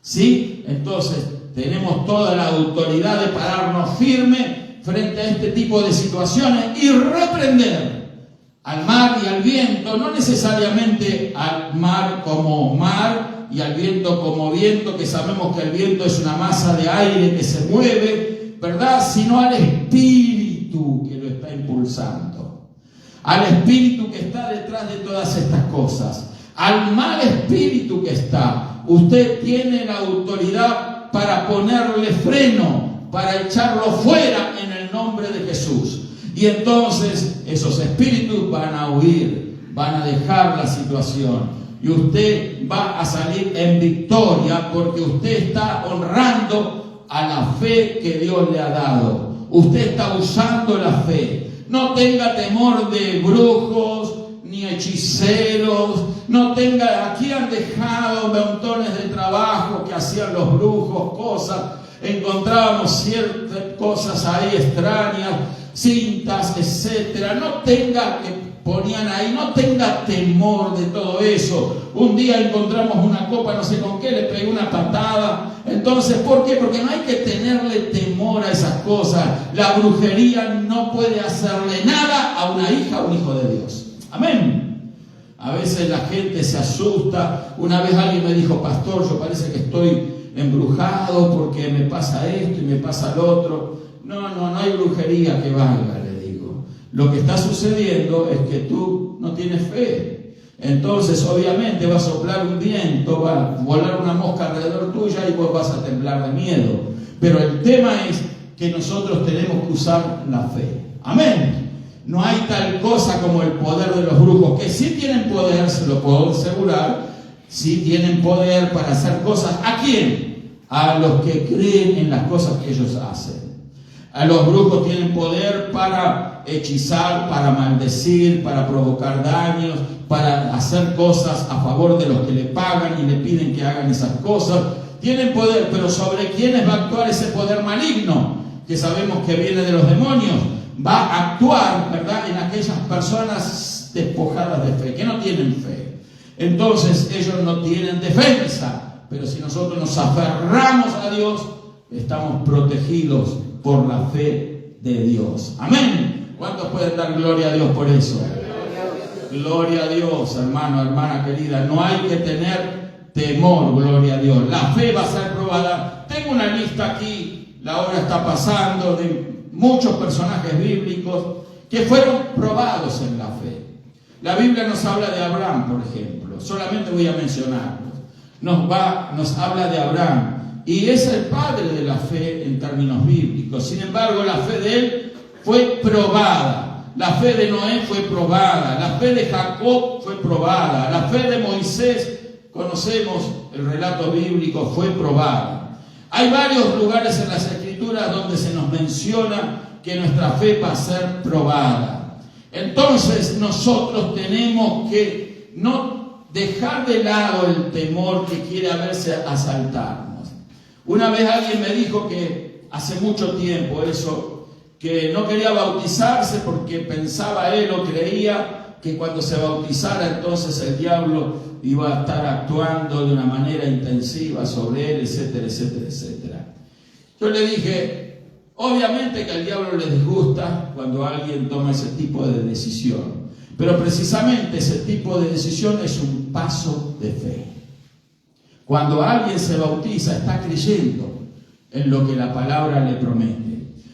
¿Sí? Entonces, tenemos toda la autoridad de pararnos firme frente a este tipo de situaciones y reprender al mar y al viento, no necesariamente al mar como mar y al viento como viento, que sabemos que el viento es una masa de aire que se mueve, ¿verdad? Sino al espíritu que lo está impulsando, al espíritu que está detrás de todas estas cosas, al mal espíritu que está. Usted tiene la autoridad para ponerle freno, para echarlo fuera en el nombre de Jesús. Y entonces esos espíritus van a huir, van a dejar la situación. Y usted va a salir en victoria porque usted está honrando a la fe que Dios le ha dado. Usted está usando la fe. No tenga temor de brujos ni hechiceros. No tenga, aquí han dejado montones de trabajo que hacían los brujos, cosas. Encontrábamos ciertas cosas ahí extrañas, cintas, etcétera. No tenga, que ponían ahí, no tenga temor de todo eso. Un día encontramos una copa, no sé con qué, le pegué una patada. Entonces, ¿por qué? Porque no hay que tenerle temor a esas cosas. La brujería no puede hacerle nada a una hija o un hijo de Dios. Amén. A veces la gente se asusta. Una vez alguien me dijo: pastor, yo parece que estoy embrujado porque me pasa esto y me pasa lo otro. No hay brujería que valga, le digo. Lo que está sucediendo es que tú no tienes fe. Entonces, obviamente, va a soplar un viento, va a volar una mosca alrededor tuya y vos vas a temblar de miedo. Pero el tema es que nosotros tenemos que usar la fe. Amén. No hay tal cosa como el poder de los brujos, que sí tienen poder, se lo puedo asegurar, sí tienen poder para hacer cosas. ¿A quién? A los que creen en las cosas que ellos hacen. A los brujos tienen poder para hechizar, para maldecir, para provocar daños, para hacer cosas a favor de los que le pagan y le piden que hagan esas cosas. Tienen poder, pero ¿sobre quiénes va a actuar ese poder maligno? Que sabemos que viene de los demonios. Va a actuar, ¿verdad?, en aquellas personas despojadas de fe, que no tienen fe. Entonces ellos no tienen defensa, pero si nosotros nos aferramos a Dios, estamos protegidos por la fe de Dios. Amén. ¿Cuántos pueden dar gloria a Dios por eso? Gloria a Dios, hermano, hermana querida. No hay que tener temor, gloria a Dios. La fe va a ser probada. Tengo una lista aquí, la hora está pasando, de muchos personajes bíblicos que fueron probados en la fe. La Biblia nos habla de Abraham, por ejemplo. Solamente voy a mencionarlos. Nos habla de Abraham. Y es el padre de la fe en términos bíblicos. Sin embargo, la fe de él fue probada. La fe de Noé fue probada. La fe de Jacob fue probada. La fe de Moisés, conocemos el relato bíblico, fue probada. Hay varios lugares en las Escrituras donde se nos menciona que nuestra fe va a ser probada. Entonces, nosotros tenemos que no dejar de lado el temor que quiere verse asaltarnos. Una vez alguien me dijo que hace mucho tiempo eso, que no quería bautizarse porque pensaba él o creía que cuando se bautizara entonces el diablo iba a estar actuando de una manera intensiva sobre él, etcétera, etcétera, etcétera. Yo le dije, obviamente que al diablo le disgusta cuando alguien toma ese tipo de decisión, pero precisamente ese tipo de decisión es un paso de fe. Cuando alguien se bautiza, está creyendo en lo que la palabra le promete.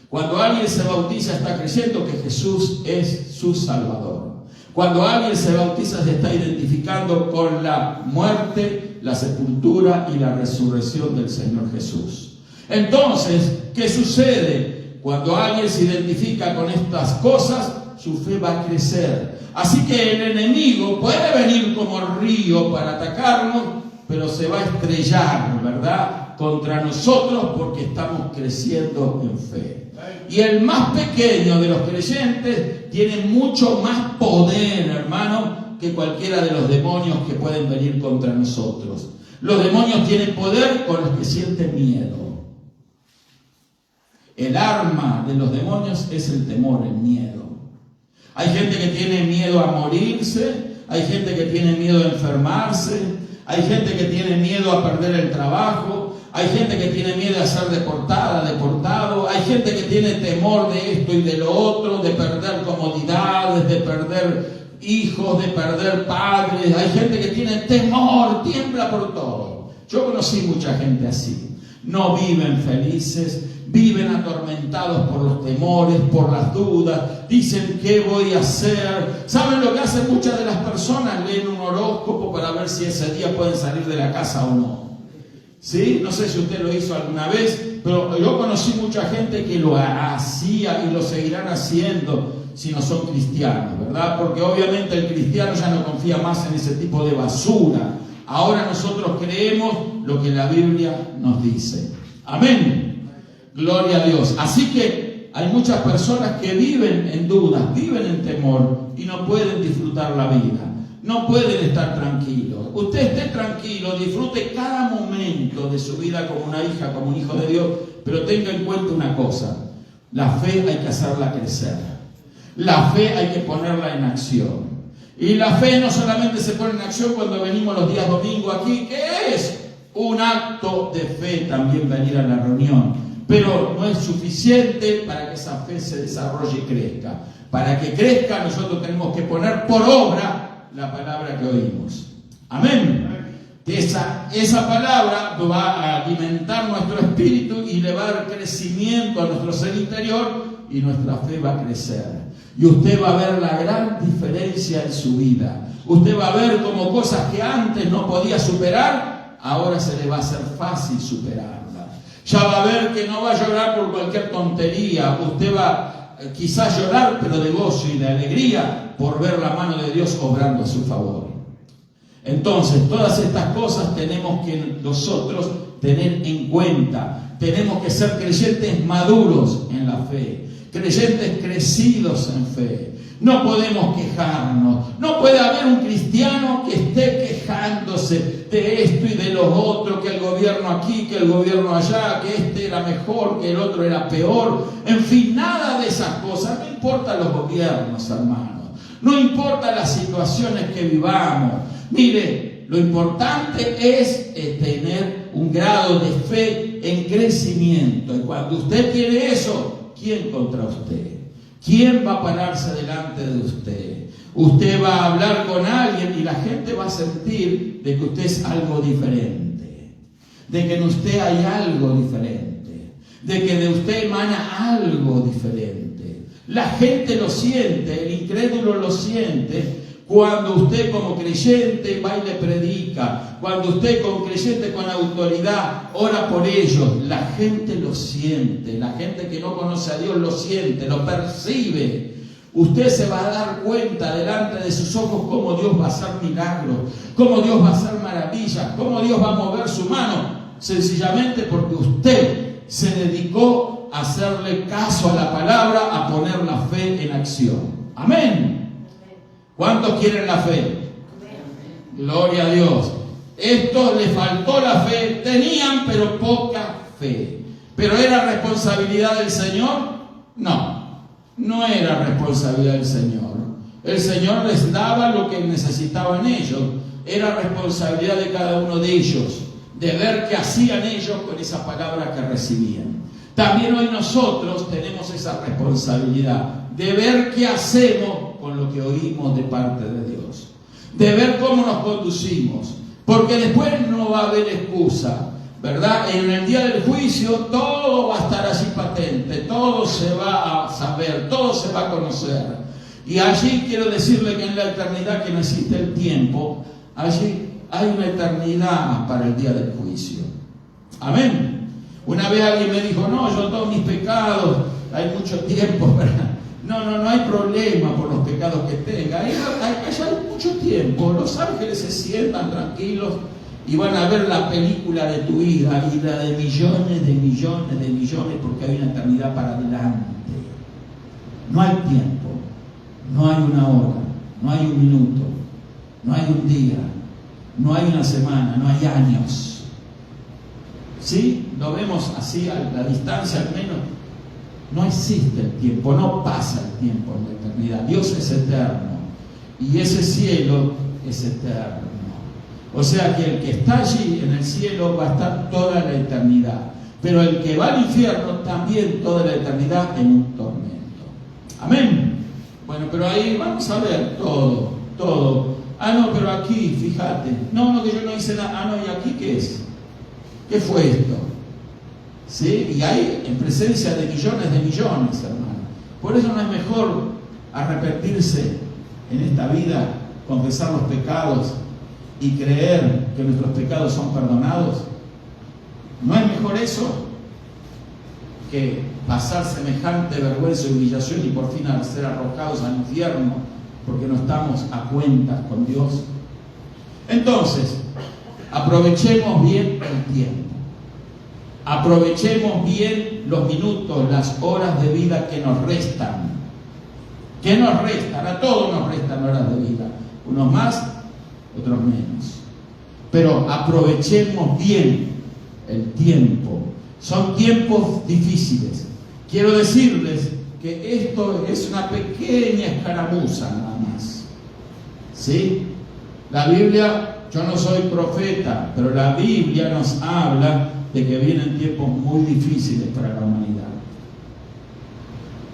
Cuando alguien se bautiza, está creyendo que Jesús es su Salvador. Cuando alguien se bautiza, se está identificando con la muerte, la sepultura y la resurrección del Señor Jesús. Entonces, ¿qué sucede? Cuando alguien se identifica con estas cosas, su fe va a crecer. Así que el enemigo puede venir como río para atacarnos, pero se va a estrellar, ¿verdad?, contra nosotros porque estamos creciendo en fe. Y el más pequeño de los creyentes tiene mucho más poder, hermano, que cualquiera de los demonios que pueden venir contra nosotros. Los demonios tienen poder con los que sienten miedo. El arma de los demonios es el temor, el miedo. Hay gente que tiene miedo a morirse, hay gente que tiene miedo a enfermarse, hay gente que tiene miedo a perder el trabajo, hay gente que tiene miedo a ser deportada, deportado, hay gente que tiene temor de esto y de lo otro, de perder comodidades, de perder hijos, de perder padres, hay gente que tiene temor, tiembla por todo. Yo conocí mucha gente así, no viven felices, viven atormentados por los temores, por las dudas, dicen ¿qué voy a hacer? ¿Saben lo que hacen muchas de las personas? Leen un horóscopo para ver si ese día pueden salir de la casa o no. ¿Sí? No sé si usted lo hizo alguna vez, pero yo conocí mucha gente que lo hacía y lo seguirán haciendo si no son cristianos, ¿verdad? Porque obviamente el cristiano ya no confía más en ese tipo de basura. Ahora nosotros creemos lo que la Biblia nos dice. Amén. Gloria a Dios. Así que hay muchas personas que viven en dudas, viven en temor y no pueden disfrutar la vida. No pueden estar tranquilos. Usted esté tranquilo, disfrute cada momento de su vida como una hija, como un hijo de Dios, pero tenga en cuenta una cosa: la fe hay que hacerla crecer. La fe hay que ponerla en acción. Y la fe no solamente se pone en acción cuando venimos los días domingo aquí, que es un acto de fe también venir a la reunión. Pero no es suficiente para que esa fe se desarrolle y crezca. Para que crezca, nosotros tenemos que poner por obra la palabra que oímos. Amén. Esa palabra va a alimentar nuestro espíritu y le va a dar crecimiento a nuestro ser interior, y nuestra fe va a crecer. Y usted va a ver la gran diferencia en su vida. Usted va a ver como cosas que antes no podía superar, ahora se le va a hacer fácil superarla. Ya va a ver que no va a llorar por cualquier tontería. Usted va quizás llorar, pero de gozo y de alegría por ver la mano de Dios obrando a su favor. Entonces, todas estas cosas tenemos que nosotros tener en cuenta. Tenemos que ser creyentes maduros en la fe, creyentes crecidos en fe. No podemos quejarnos. No puede haber un cristiano que esté quejándose de esto y de lo otro, que el gobierno aquí, que el gobierno allá, que este era mejor, que el otro era peor. En fin, nada de esas cosas. No importa los gobiernos, hermanos. No importa las situaciones que vivamos. Mire, lo importante es tener un grado de fe en crecimiento. Y cuando usted tiene eso, ¿quién contra usted? ¿Quién va a pararse delante de usted? Usted va a hablar con alguien y la gente va a sentir de que usted es algo diferente, de que en usted hay algo diferente, de que de usted emana algo diferente. La gente lo siente, el incrédulo lo siente cuando usted como creyente va y le predica, cuando usted como creyente con autoridad ora por ellos. La gente lo siente, la gente que no conoce a Dios lo siente, lo percibe. Usted se va a dar cuenta delante de sus ojos cómo Dios va a hacer milagros, cómo Dios va a hacer maravillas, cómo Dios va a mover su mano, sencillamente porque usted se dedicó a hacerle caso a la palabra, a poner la fe en acción. Amén. ¿Cuántos quieren la fe? Gloria a Dios. Esto le faltó la fe, tenían pero poca fe. ¿Pero era responsabilidad del Señor? No, no era responsabilidad del Señor. El Señor les daba lo que necesitaban ellos. Era responsabilidad de cada uno de ellos, de ver qué hacían ellos con esa palabra que recibían. También hoy nosotros tenemos esa responsabilidad de ver qué hacemos con lo que oímos de parte de Dios, de ver cómo nos conducimos, porque después no va a haber excusa, ¿verdad? En el día del juicio todo va a estar así patente, todo se va a saber, todo se va a conocer. Y allí quiero decirle que en la eternidad, que no existe el tiempo, allí hay una eternidad para el día del juicio. Amén. Una vez alguien me dijo, no, yo todos mis pecados, hay mucho tiempo, ¿verdad? No hay problema por los pecados que tenga. Allá hay mucho tiempo. Los ángeles se sientan tranquilos y van a ver la película de tu vida y la de millones de millones de millones, porque hay una eternidad para adelante. No hay tiempo, no hay una hora, no hay un minuto, no hay un día, no hay una semana, no hay años. ¿Sí? Lo vemos así a la distancia al menos. No existe el tiempo, no pasa el tiempo en la eternidad. Dios es eterno y ese cielo es eterno. O sea que el que está allí en el cielo va a estar toda la eternidad, pero el que va al infierno también toda la eternidad en un tormento. Amén. Bueno, pero ahí vamos a ver todo. Ah, no, pero aquí, fíjate. No, que yo no hice nada. Ah, no, ¿y aquí qué es? ¿Qué fue esto? ¿Sí? Y hay en presencia de millones, hermano. Por eso no es mejor arrepentirse en esta vida, confesar los pecados y creer que nuestros pecados son perdonados. ¿No es mejor eso que pasar semejante vergüenza y humillación y por fin ser arrojados al infierno porque no estamos a cuentas con Dios? Entonces, aprovechemos bien el tiempo. Aprovechemos bien los minutos, las horas de vida que nos restan. ¿Qué nos restan? A todos nos restan horas de vida. Unos más, otros menos. Pero aprovechemos bien el tiempo. Son tiempos difíciles. Quiero decirles que esto es una pequeña escaramuza nada más. ¿Sí? La Biblia, yo no soy profeta, pero la Biblia nos habla de que vienen tiempos muy difíciles para la humanidad.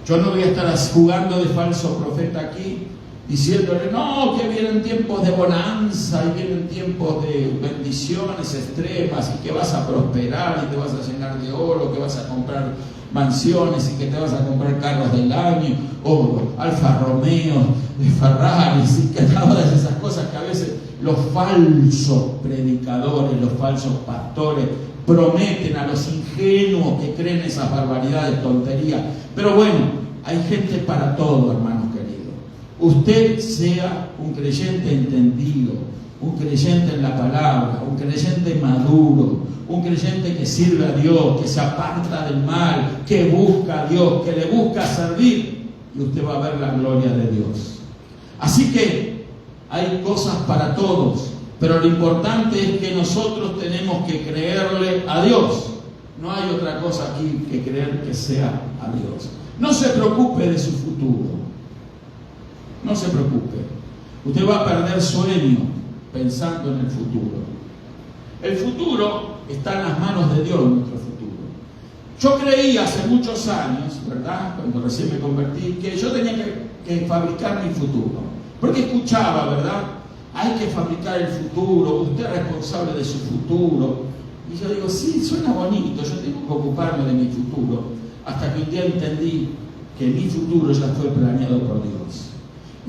Yo no voy a estar jugando de falso profeta aquí, diciéndole, no, que vienen tiempos de bonanza y vienen tiempos de bendiciones extremas y que vas a prosperar y te vas a llenar de oro, que vas a comprar mansiones y que te vas a comprar carros del año, o Alfa Romeo, de Ferraris, y que todas esas cosas que a veces los falsos predicadores, los falsos pastores prometen a los ingenuos que creen esas barbaridades, tonterías. Pero bueno, hay gente para todo, hermanos queridos. Usted sea un creyente entendido, un creyente en la palabra, un creyente maduro, un creyente que sirve a Dios, que se aparta del mal, que busca a Dios, que le busca servir, y usted va a ver la gloria de Dios. Así que hay cosas para todos, pero lo importante es que nosotros tenemos que creerle a Dios. No hay otra cosa aquí que creer que sea a Dios. No se preocupe de su futuro. No se preocupe. Usted va a perder sueño pensando en el futuro. El futuro está en las manos de Dios, nuestro futuro. Yo creí hace muchos años, ¿verdad?, cuando recién me convertí, que yo tenía que fabricar mi futuro. Porque escuchaba, ¿verdad?, hay que fabricar el futuro, usted es responsable de su futuro. Y yo digo, sí, suena bonito, yo tengo que ocuparme de mi futuro. Hasta que un día entendí que mi futuro ya fue planeado por Dios.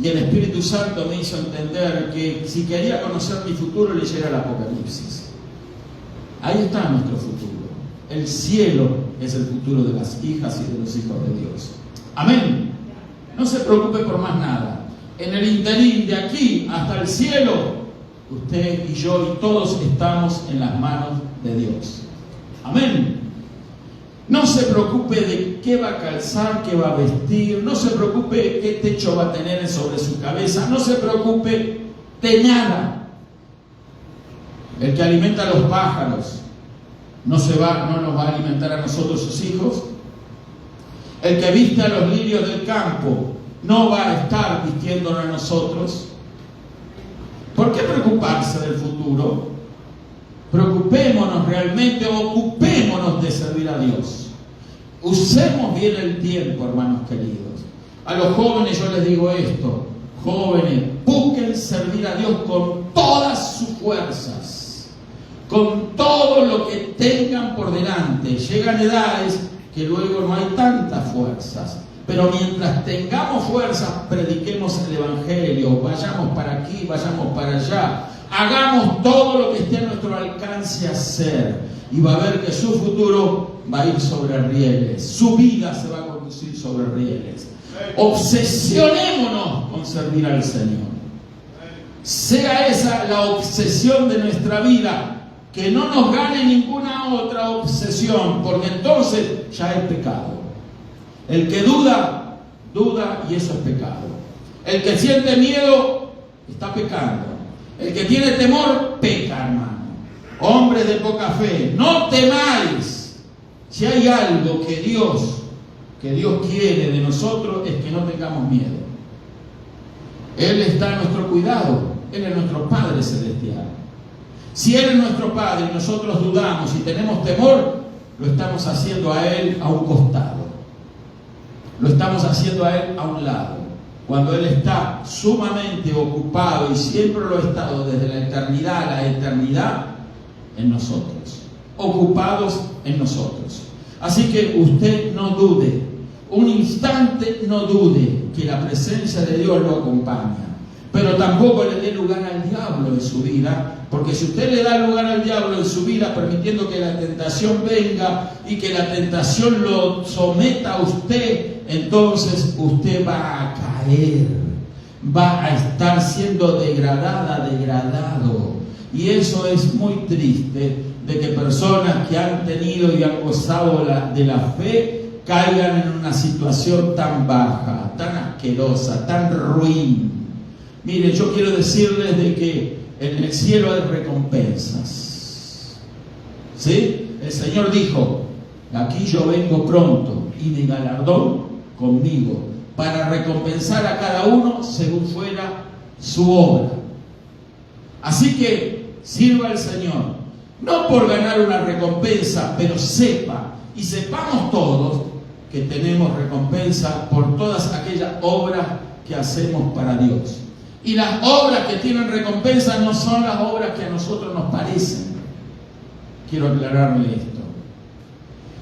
Y el Espíritu Santo me hizo entender que si quería conocer mi futuro, leyera el Apocalipsis. Ahí está nuestro futuro. El cielo es el futuro de las hijas y de los hijos de Dios. Amén. No se preocupe por más nada. En el interín de aquí hasta el cielo, usted y yo y todos estamos en las manos de Dios. Amén. No se preocupe de qué va a calzar, qué va a vestir. No se preocupe qué techo va a tener sobre su cabeza. No se preocupe de nada. El que alimenta a los pájaros no nos va a alimentar a nosotros, sus hijos. El que viste a los lirios del campo no va a estar vistiéndonos a nosotros. ¿Por qué preocuparse del futuro? Preocupémonos realmente, ocupémonos de servir a Dios. Usemos bien el tiempo, hermanos queridos. A los jóvenes yo les digo esto: jóvenes, busquen servir a Dios con todas sus fuerzas, con todo lo que tengan por delante. Llegan edades que luego no hay tantas fuerzas, pero mientras tengamos fuerzas, prediquemos el Evangelio, vayamos para aquí, vayamos para allá, hagamos todo lo que esté a nuestro alcance hacer, y va a ver que su futuro va a ir sobre rieles, su vida se va a conducir sobre rieles. Obsesionémonos con servir al Señor. Sea esa la obsesión de nuestra vida, que no nos gane ninguna otra obsesión, porque entonces ya es pecado. El que duda, duda, y eso es pecado. El que siente miedo, está pecando. El que tiene temor, peca, hermano. Hombres de poca fe, no temáis. Si hay algo que Dios quiere de nosotros, es que no tengamos miedo. Él está a nuestro cuidado. Él es nuestro Padre Celestial. Si Él es nuestro Padre y nosotros dudamos y tenemos temor, lo estamos haciendo a Él a un costado. Lo estamos haciendo a Él a un lado. Cuando Él está sumamente ocupado, y siempre lo ha estado desde la eternidad a la eternidad, en nosotros. Ocupados en nosotros. Así que usted no dude. Un instante no dude que la presencia de Dios lo acompaña. Pero tampoco le dé lugar al diablo en su vida, porque si usted le da lugar al diablo en su vida, permitiendo que la tentación venga y que la tentación lo someta a usted, entonces usted va a caer, va a estar siendo degradado. Y eso es muy triste, de que personas que han tenido y han gozado de la fe caigan en una situación tan baja, tan asquerosa, tan ruin. Mire, yo quiero decirles de que en el cielo hay recompensas. ¿Sí? El Señor dijo: aquí yo vengo pronto, y mi galardón conmigo, para recompensar a cada uno según fuera su obra. Así que sirva al Señor, no por ganar una recompensa, pero sepamos todos que tenemos recompensa por todas aquellas obras que hacemos para Dios. Y las obras que tienen recompensa no son las obras que a nosotros nos parecen. Quiero aclararle esto.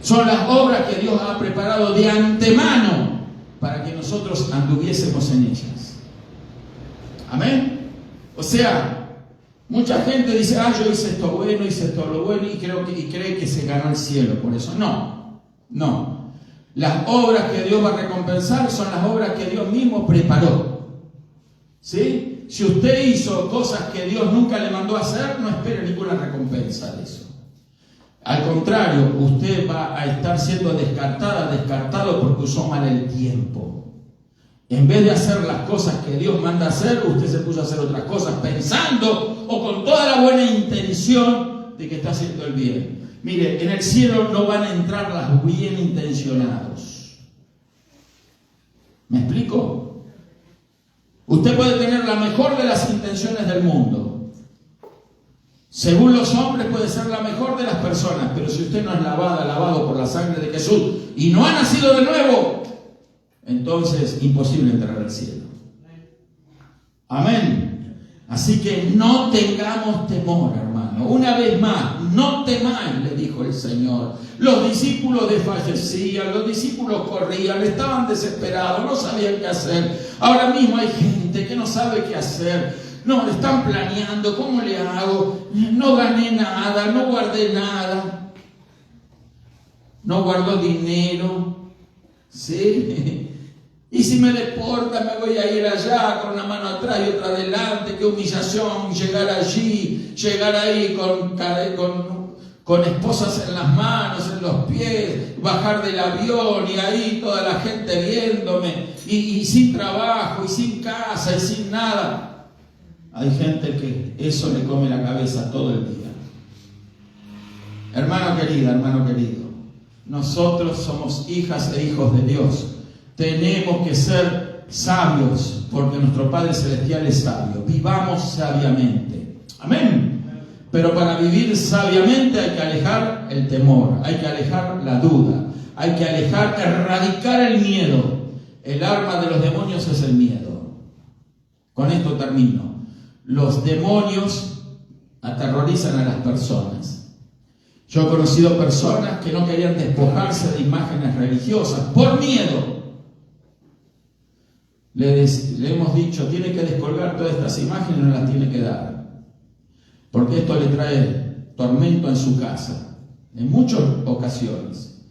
Son las obras que Dios ha preparado de antemano para que nosotros anduviésemos en ellas. Amén. O sea, mucha gente dice, yo hice esto bueno, hice esto lo bueno y cree que se ganó el cielo por eso. No. Las obras que Dios va a recompensar son las obras que Dios mismo preparó. ¿Sí? Si usted hizo cosas que Dios nunca le mandó a hacer, no espere ninguna recompensa de eso. Al contrario, usted va a estar siendo descartado porque usó mal el tiempo. En vez de hacer las cosas que Dios manda hacer, usted se puso a hacer otras cosas pensando o con toda la buena intención de que está haciendo el bien. Mire, en el cielo no van a entrar los bien intencionados. ¿Me explico? Usted puede tener la mejor de las intenciones del mundo. Según los hombres puede ser la mejor de las personas, pero si usted no es lavado por la sangre de Jesús y no ha nacido de nuevo, entonces imposible entrar al cielo. Amén. Así que no tengamos temor, hermano. Una vez más, no temáis, le dijo el Señor. Los discípulos desfallecían, los discípulos corrían, estaban desesperados, no sabían qué hacer. Ahora mismo hay gente que no sabe qué hacer. No, están planeando, ¿cómo le hago? No gané nada, no guardé nada. No guardó dinero. ¿Sí? Y si me deportan, me voy a ir allá con una mano atrás y otra adelante. Qué humillación llegar allí, llegar ahí con esposas en las manos, en los pies, bajar del avión y ahí toda la gente viéndome y sin trabajo y sin casa y sin nada. Hay gente que eso le come la cabeza todo el día. Hermano querido, nosotros somos hijas e hijos de Dios. Tenemos que ser sabios porque nuestro Padre Celestial es sabio. Vivamos sabiamente. Amén. Pero para vivir sabiamente hay que alejar el temor, hay que alejar la duda, hay que erradicar el miedo. El arma de los demonios es el miedo. Con esto termino. Los demonios aterrorizan a las personas. Yo he conocido personas que no querían despojarse de imágenes religiosas por miedo. Le hemos dicho, tiene que descolgar todas estas imágenes y no las tiene que dar. Porque esto le trae tormento en su casa, en muchas ocasiones.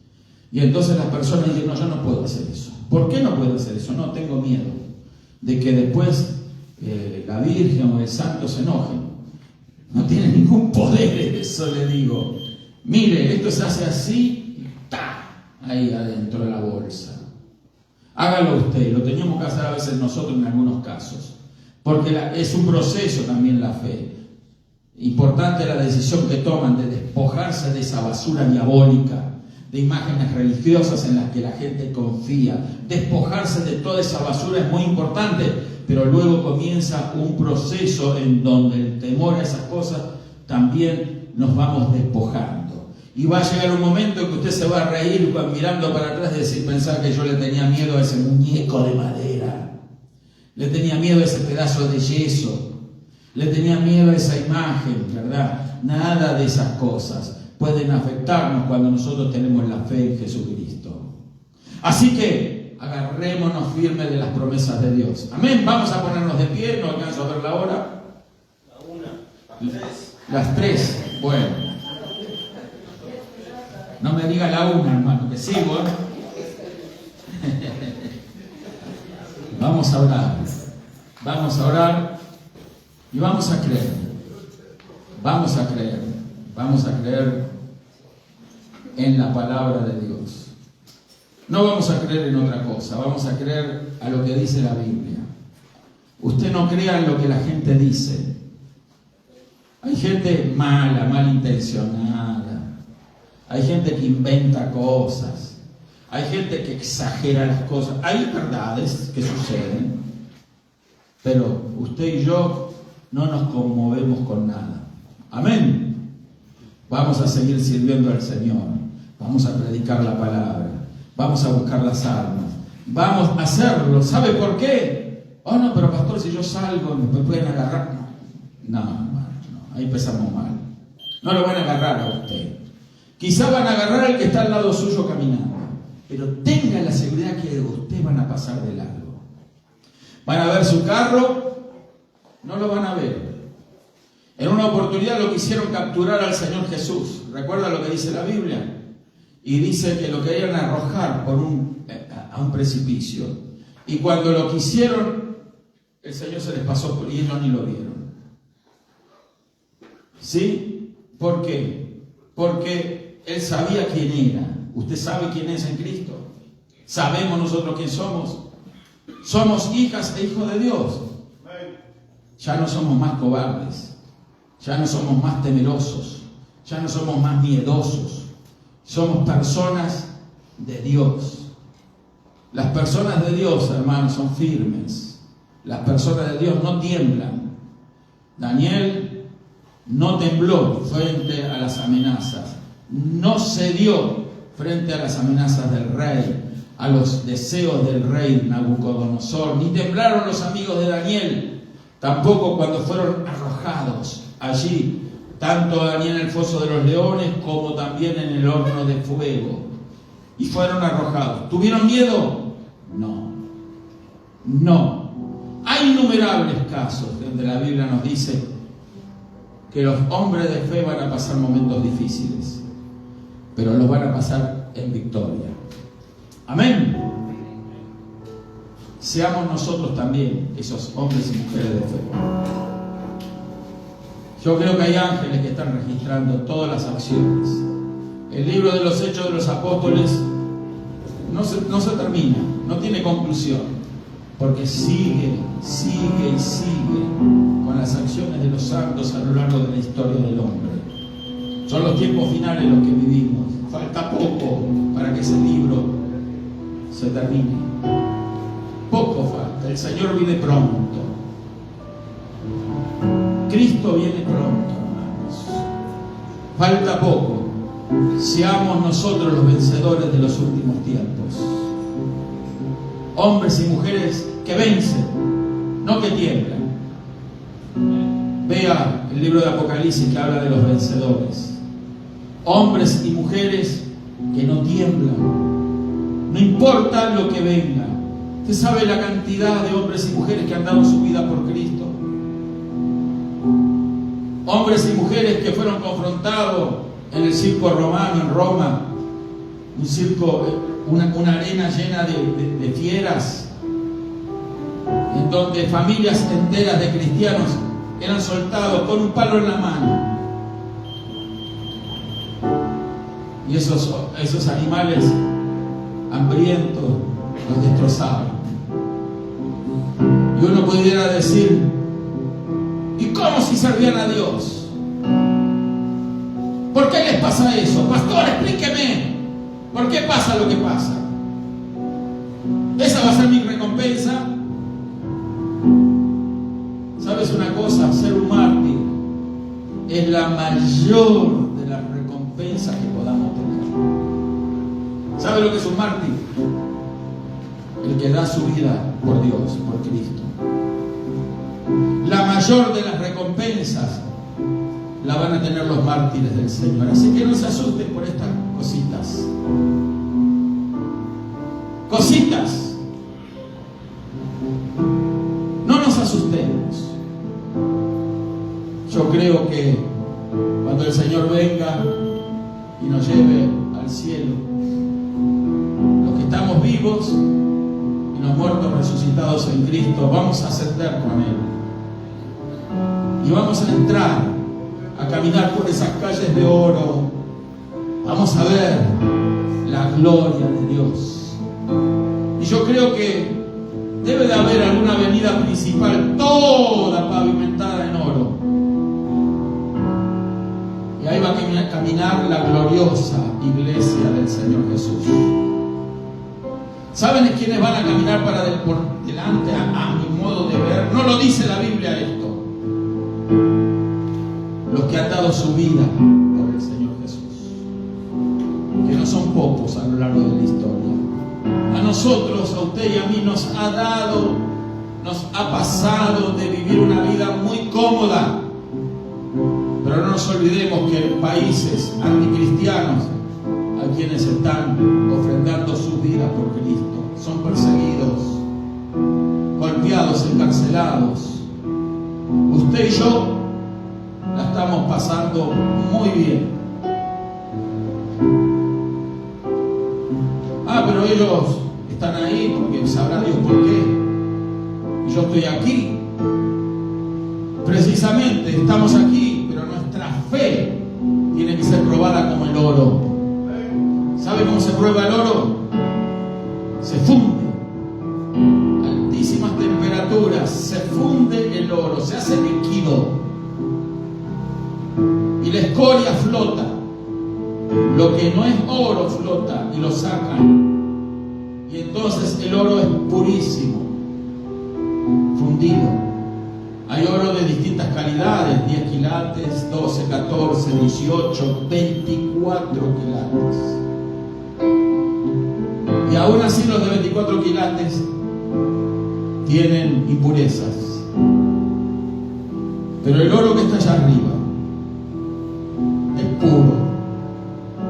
Y entonces las personas dicen, no, yo no puedo hacer eso. ¿Por qué no puedo hacer eso? No, tengo miedo de que después la Virgen o el Santo se enojen. No tiene ningún poder eso, le digo. Mire, esto se hace así y ¡ta! Ahí adentro de la bolsa. Hágalo usted, lo teníamos que hacer a veces nosotros en algunos casos. Porque es un proceso también la fe. Importante la decisión que toman de despojarse de esa basura diabólica, de imágenes religiosas en las que la gente confía. Despojarse de toda esa basura es muy importante, pero luego comienza un proceso en donde el temor a esas cosas también nos vamos despojando. Y va a llegar un momento en que usted se va a reír mirando para atrás y decir, pensar que yo le tenía miedo a ese muñeco de madera, le tenía miedo a ese pedazo de yeso, le tenía miedo a esa imagen, ¿verdad? Nada de esas cosas pueden afectarnos cuando nosotros tenemos la fe en Jesucristo. Así que agarrémonos firmes de las promesas de Dios. Amén. Vamos a ponernos de pie, no alcanzo a ver la hora. Las 3. Bueno. No me diga la 1, hermano, que sigo, ¿eh? Vamos a orar. Vamos a orar y vamos a creer. Vamos a creer. Vamos a creer en la palabra de Dios. No vamos a creer en otra cosa, vamos a creer a lo que dice la Biblia. Usted no crea en lo que la gente dice. Hay gente mala, malintencionada. Hay gente que inventa cosas. Hay gente que exagera las cosas. Hay verdades que suceden. Pero usted y yo no nos conmovemos con nada. Amén. Vamos a seguir sirviendo al Señor. Vamos a predicar la palabra. Vamos a buscar las almas. Vamos a hacerlo. ¿Sabe por qué? Oh, no, pero pastor, si yo salgo, me pueden agarrar. No, hermano, no. Ahí empezamos mal. No lo van a agarrar a usted. Quizá van a agarrar al que está al lado suyo caminando, pero tenga la seguridad que ustedes van a pasar de largo. Van a ver su carro, no lo van a ver. En una oportunidad lo quisieron capturar al Señor Jesús. ¿Recuerda lo que dice la Biblia? Y dice que lo querían arrojar a un precipicio. Y cuando lo quisieron, el Señor se les pasó por y ellos ni lo vieron. ¿Sí? ¿Por qué? Porque Él sabía quién era. ¿Usted sabe quién es en Cristo? ¿Sabemos nosotros quién somos? Somos hijas e hijos de Dios. Ya no somos más cobardes. Ya no somos más temerosos. Ya no somos más miedosos. Somos personas de Dios. Las personas de Dios, hermanos, son firmes. Las personas de Dios no tiemblan. Daniel no tembló frente a las amenazas. No cedió frente a las amenazas del rey, a los deseos del rey Nabucodonosor. Ni temblaron los amigos de Daniel, tampoco cuando fueron arrojados allí, tanto Daniel en el foso de los leones como también en el horno de fuego. Y fueron arrojados. ¿Tuvieron miedo? No. No. Hay innumerables casos donde la Biblia nos dice que los hombres de fe van a pasar momentos difíciles, pero los van a pasar en victoria. Amén. Seamos nosotros también esos hombres y mujeres de fe. Yo creo que hay ángeles que están registrando todas las acciones. El libro de los Hechos de los Apóstoles no se termina, no tiene conclusión, porque sigue y sigue con las acciones de los santos a lo largo de la historia del hombre. Son los tiempos finales los que vivimos. Falta poco para que ese libro se termine. Poco falta. El Señor viene pronto. Cristo viene pronto, hermanos. Falta poco. Seamos nosotros los vencedores de los últimos tiempos. Hombres y mujeres que vencen, no que tiemblan. Vea el libro de Apocalipsis que habla de los vencedores. Hombres y mujeres que no tiemblan. No importa lo que venga. Usted sabe la cantidad de hombres y mujeres que han dado su vida por Cristo. Hombres y mujeres que fueron confrontados en el circo romano en Roma. Un circo, una arena llena de fieras, en donde familias enteras de cristianos eran soltados con un palo en la mano. Y esos animales hambrientos los destrozaban. Y uno pudiera decir, ¿y cómo si servían a Dios? ¿Por qué les pasa eso? Pastor, explíqueme. ¿Por qué pasa lo que pasa? ¿Esa va a ser mi recompensa? ¿Sabes una cosa? Ser un mártir es la mayor de las recompensas que podamos tener. ¿Sabe lo que es un mártir? El que da su vida por Dios, por Cristo. La mayor de las recompensas la van a tener los mártires del Señor. Así que no se asusten por estas cositas. Cositas. No nos asustemos. Yo creo que cuando el Señor venga y nos lleve al cielo, los que estamos vivos y los muertos resucitados en Cristo, vamos a ascender con Él. Y vamos a entrar a caminar por esas calles de oro. Vamos a ver la gloria de Dios. Y yo creo que debe de haber alguna avenida principal toda pavimentada en oro. Y ahí va a caminar la gloriosa iglesia del Señor Jesús. ¿Saben quiénes van a caminar por delante a mi modo de ver? No lo dice la Biblia esto. Los que han dado su vida por el Señor Jesús, que no son pocos a lo largo de la historia. A nosotros, a usted y a mí nos ha pasado de vivir una vida muy cómoda, pero no nos nos olvidemos que países anticristianos, a quienes están ofrendando su vida por Cristo, son perseguidos, golpeados, encarcelados. Usted y yo la estamos pasando muy bien. Pero ellos están ahí porque sabrá Dios por qué. Y yo estoy aquí. Precisamente estamos aquí, pero nuestra fe tiene que ser probada como el oro. ¿Sabe cómo se prueba el oro? Se funde. Altísimas temperaturas, se funde el oro, se hace líquido. Y la escoria flota. Lo que no es oro flota y lo sacan. Y entonces el oro es purísimo, fundido. Hay oro de distintas calidades, 10 quilates, 12, 14, 18, 24 quilates. Y aún así los de 24 quilates tienen impurezas. Pero el oro que está allá arriba es puro.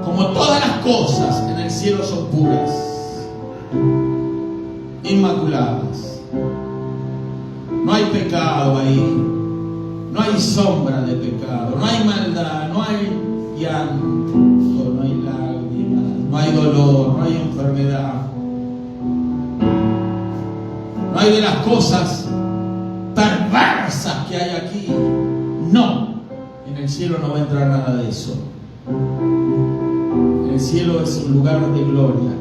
Como todas las cosas en el cielo son puras, inmaculadas. No hay pecado ahí, no hay sombra de pecado, no hay maldad, no hay llanto, no hay lágrimas, no hay dolor, no hay enfermedad. No hay de las cosas perversas que hay aquí. No, en el cielo no va a entrar nada de eso. El cielo es un lugar de gloria.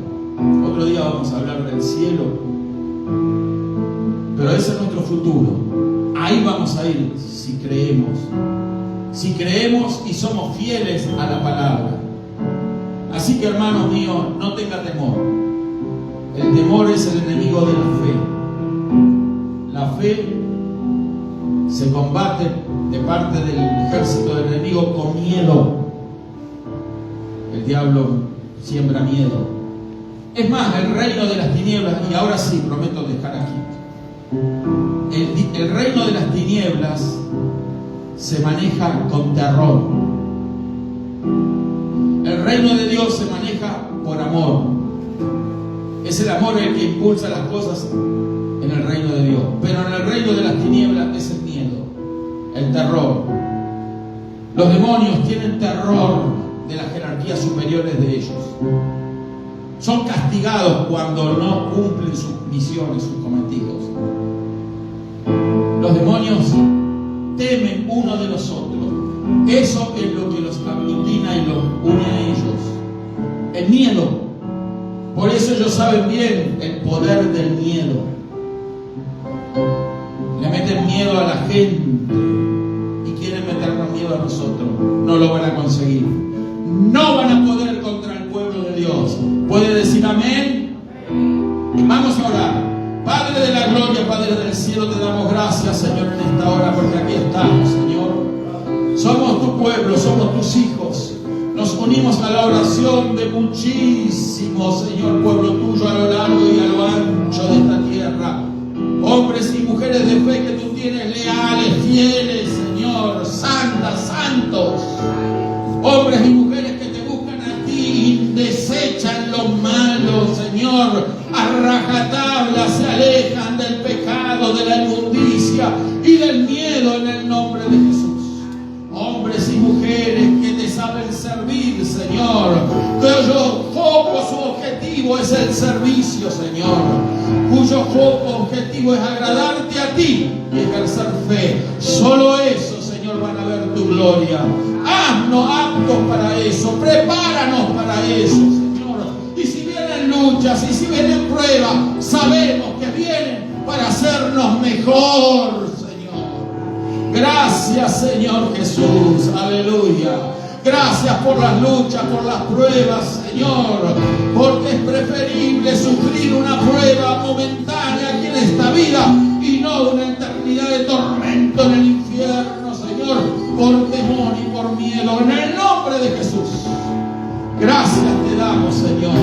Otro día vamos a hablar del cielo, pero ese es nuestro futuro. Ahí vamos a ir si creemos. Si creemos y somos fieles a la palabra. Así que, hermanos míos, no tenga temor. El temor es el enemigo de la fe. La fe se combate de parte del ejército del enemigo con miedo. El diablo siembra miedo. Es más, el reino de las tinieblas, y ahora sí, prometo dejar aquí. El reino de las tinieblas se maneja con terror. El reino de Dios se maneja por amor. Es el amor el que impulsa las cosas en el reino de Dios. Pero en el reino de las tinieblas es el miedo, el terror. Los demonios tienen terror de las jerarquías superiores de ellos. Son castigados cuando no cumplen sus misiones, sus cometidos. Los demonios temen uno de los otros. Eso es lo que los aglutina y los une a ellos. El miedo. Por eso ellos saben bien el poder del miedo. Le meten miedo a la gente y quieren meternos miedo a nosotros. No lo van a conseguir. No van a poder contra el pueblo de Dios. ¿Puede decir amén? Vamos a orar. Padre de la gloria, Padre del cielo, te damos gracias, Señor, en esta hora, porque aquí estamos, Señor. Somos tu pueblo, somos tus hijos. Nos unimos a la oración de muchísimos, Señor, pueblo tuyo a lo largo y a lo ancho de esta tierra. Hombres y mujeres de fe que tú tienes, leales, fieles, Señor, santas, santos. Hombres y mujeres que te buscan a ti y desechan lo malo, Señor. A rajatabla se alejan del pecado, de la inmundicia y del miedo en el nombre de Jesús. Hombres y mujeres que te saben servir, Señor, cuyo foco, su objetivo es el servicio, Señor, cuyo foco, objetivo es agradarte a ti y ejercer fe. Solo eso, Señor, van a ver tu gloria. Haznos aptos para eso, prepáranos para eso, Señor. Y si vienen luchas y si vienen pruebas, sabemos que vienen para hacernos mejor, Señor. Gracias, Señor Jesús, aleluya. Gracias por las luchas, por las pruebas, Señor, porque es preferible sufrir una prueba momentánea aquí en esta vida y no una eternidad de tormento en el infierno, Señor, por temor y por miedo, en el nombre de Jesús. Gracias te damos, Señor.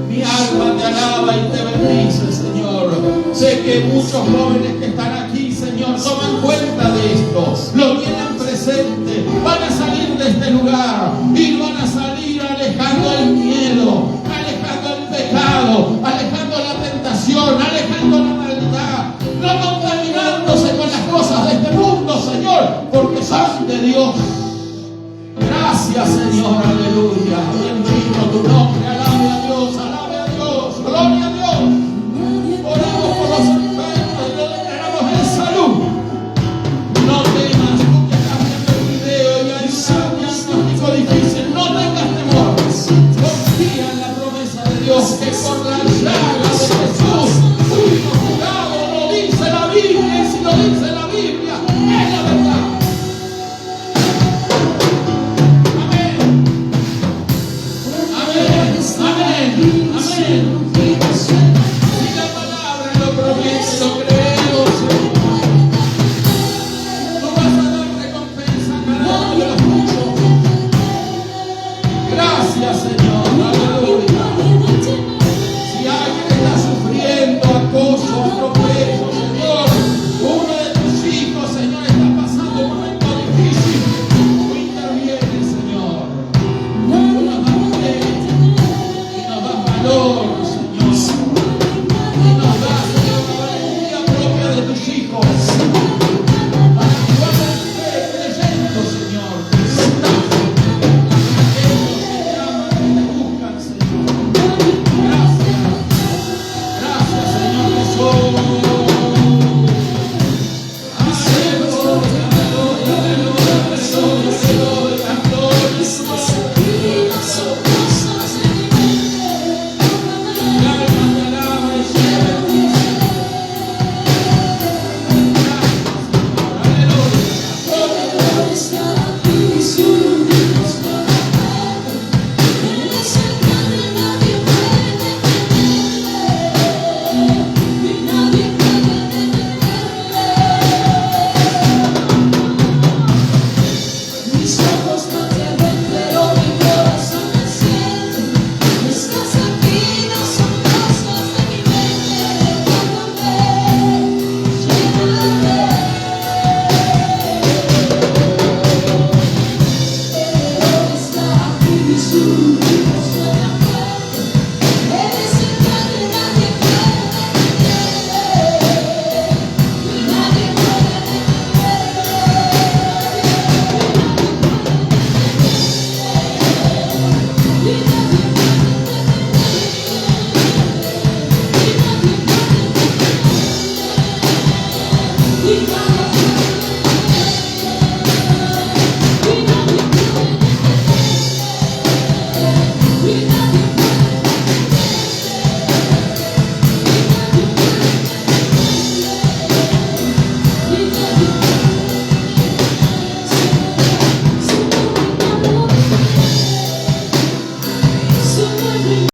Mi alma te alaba y te bendice, Señor. Sé que muchos jóvenes que están aquí, Señor, toman cuenta de esto, lo tienen presente, van a salir dice la Biblia, es la verdad.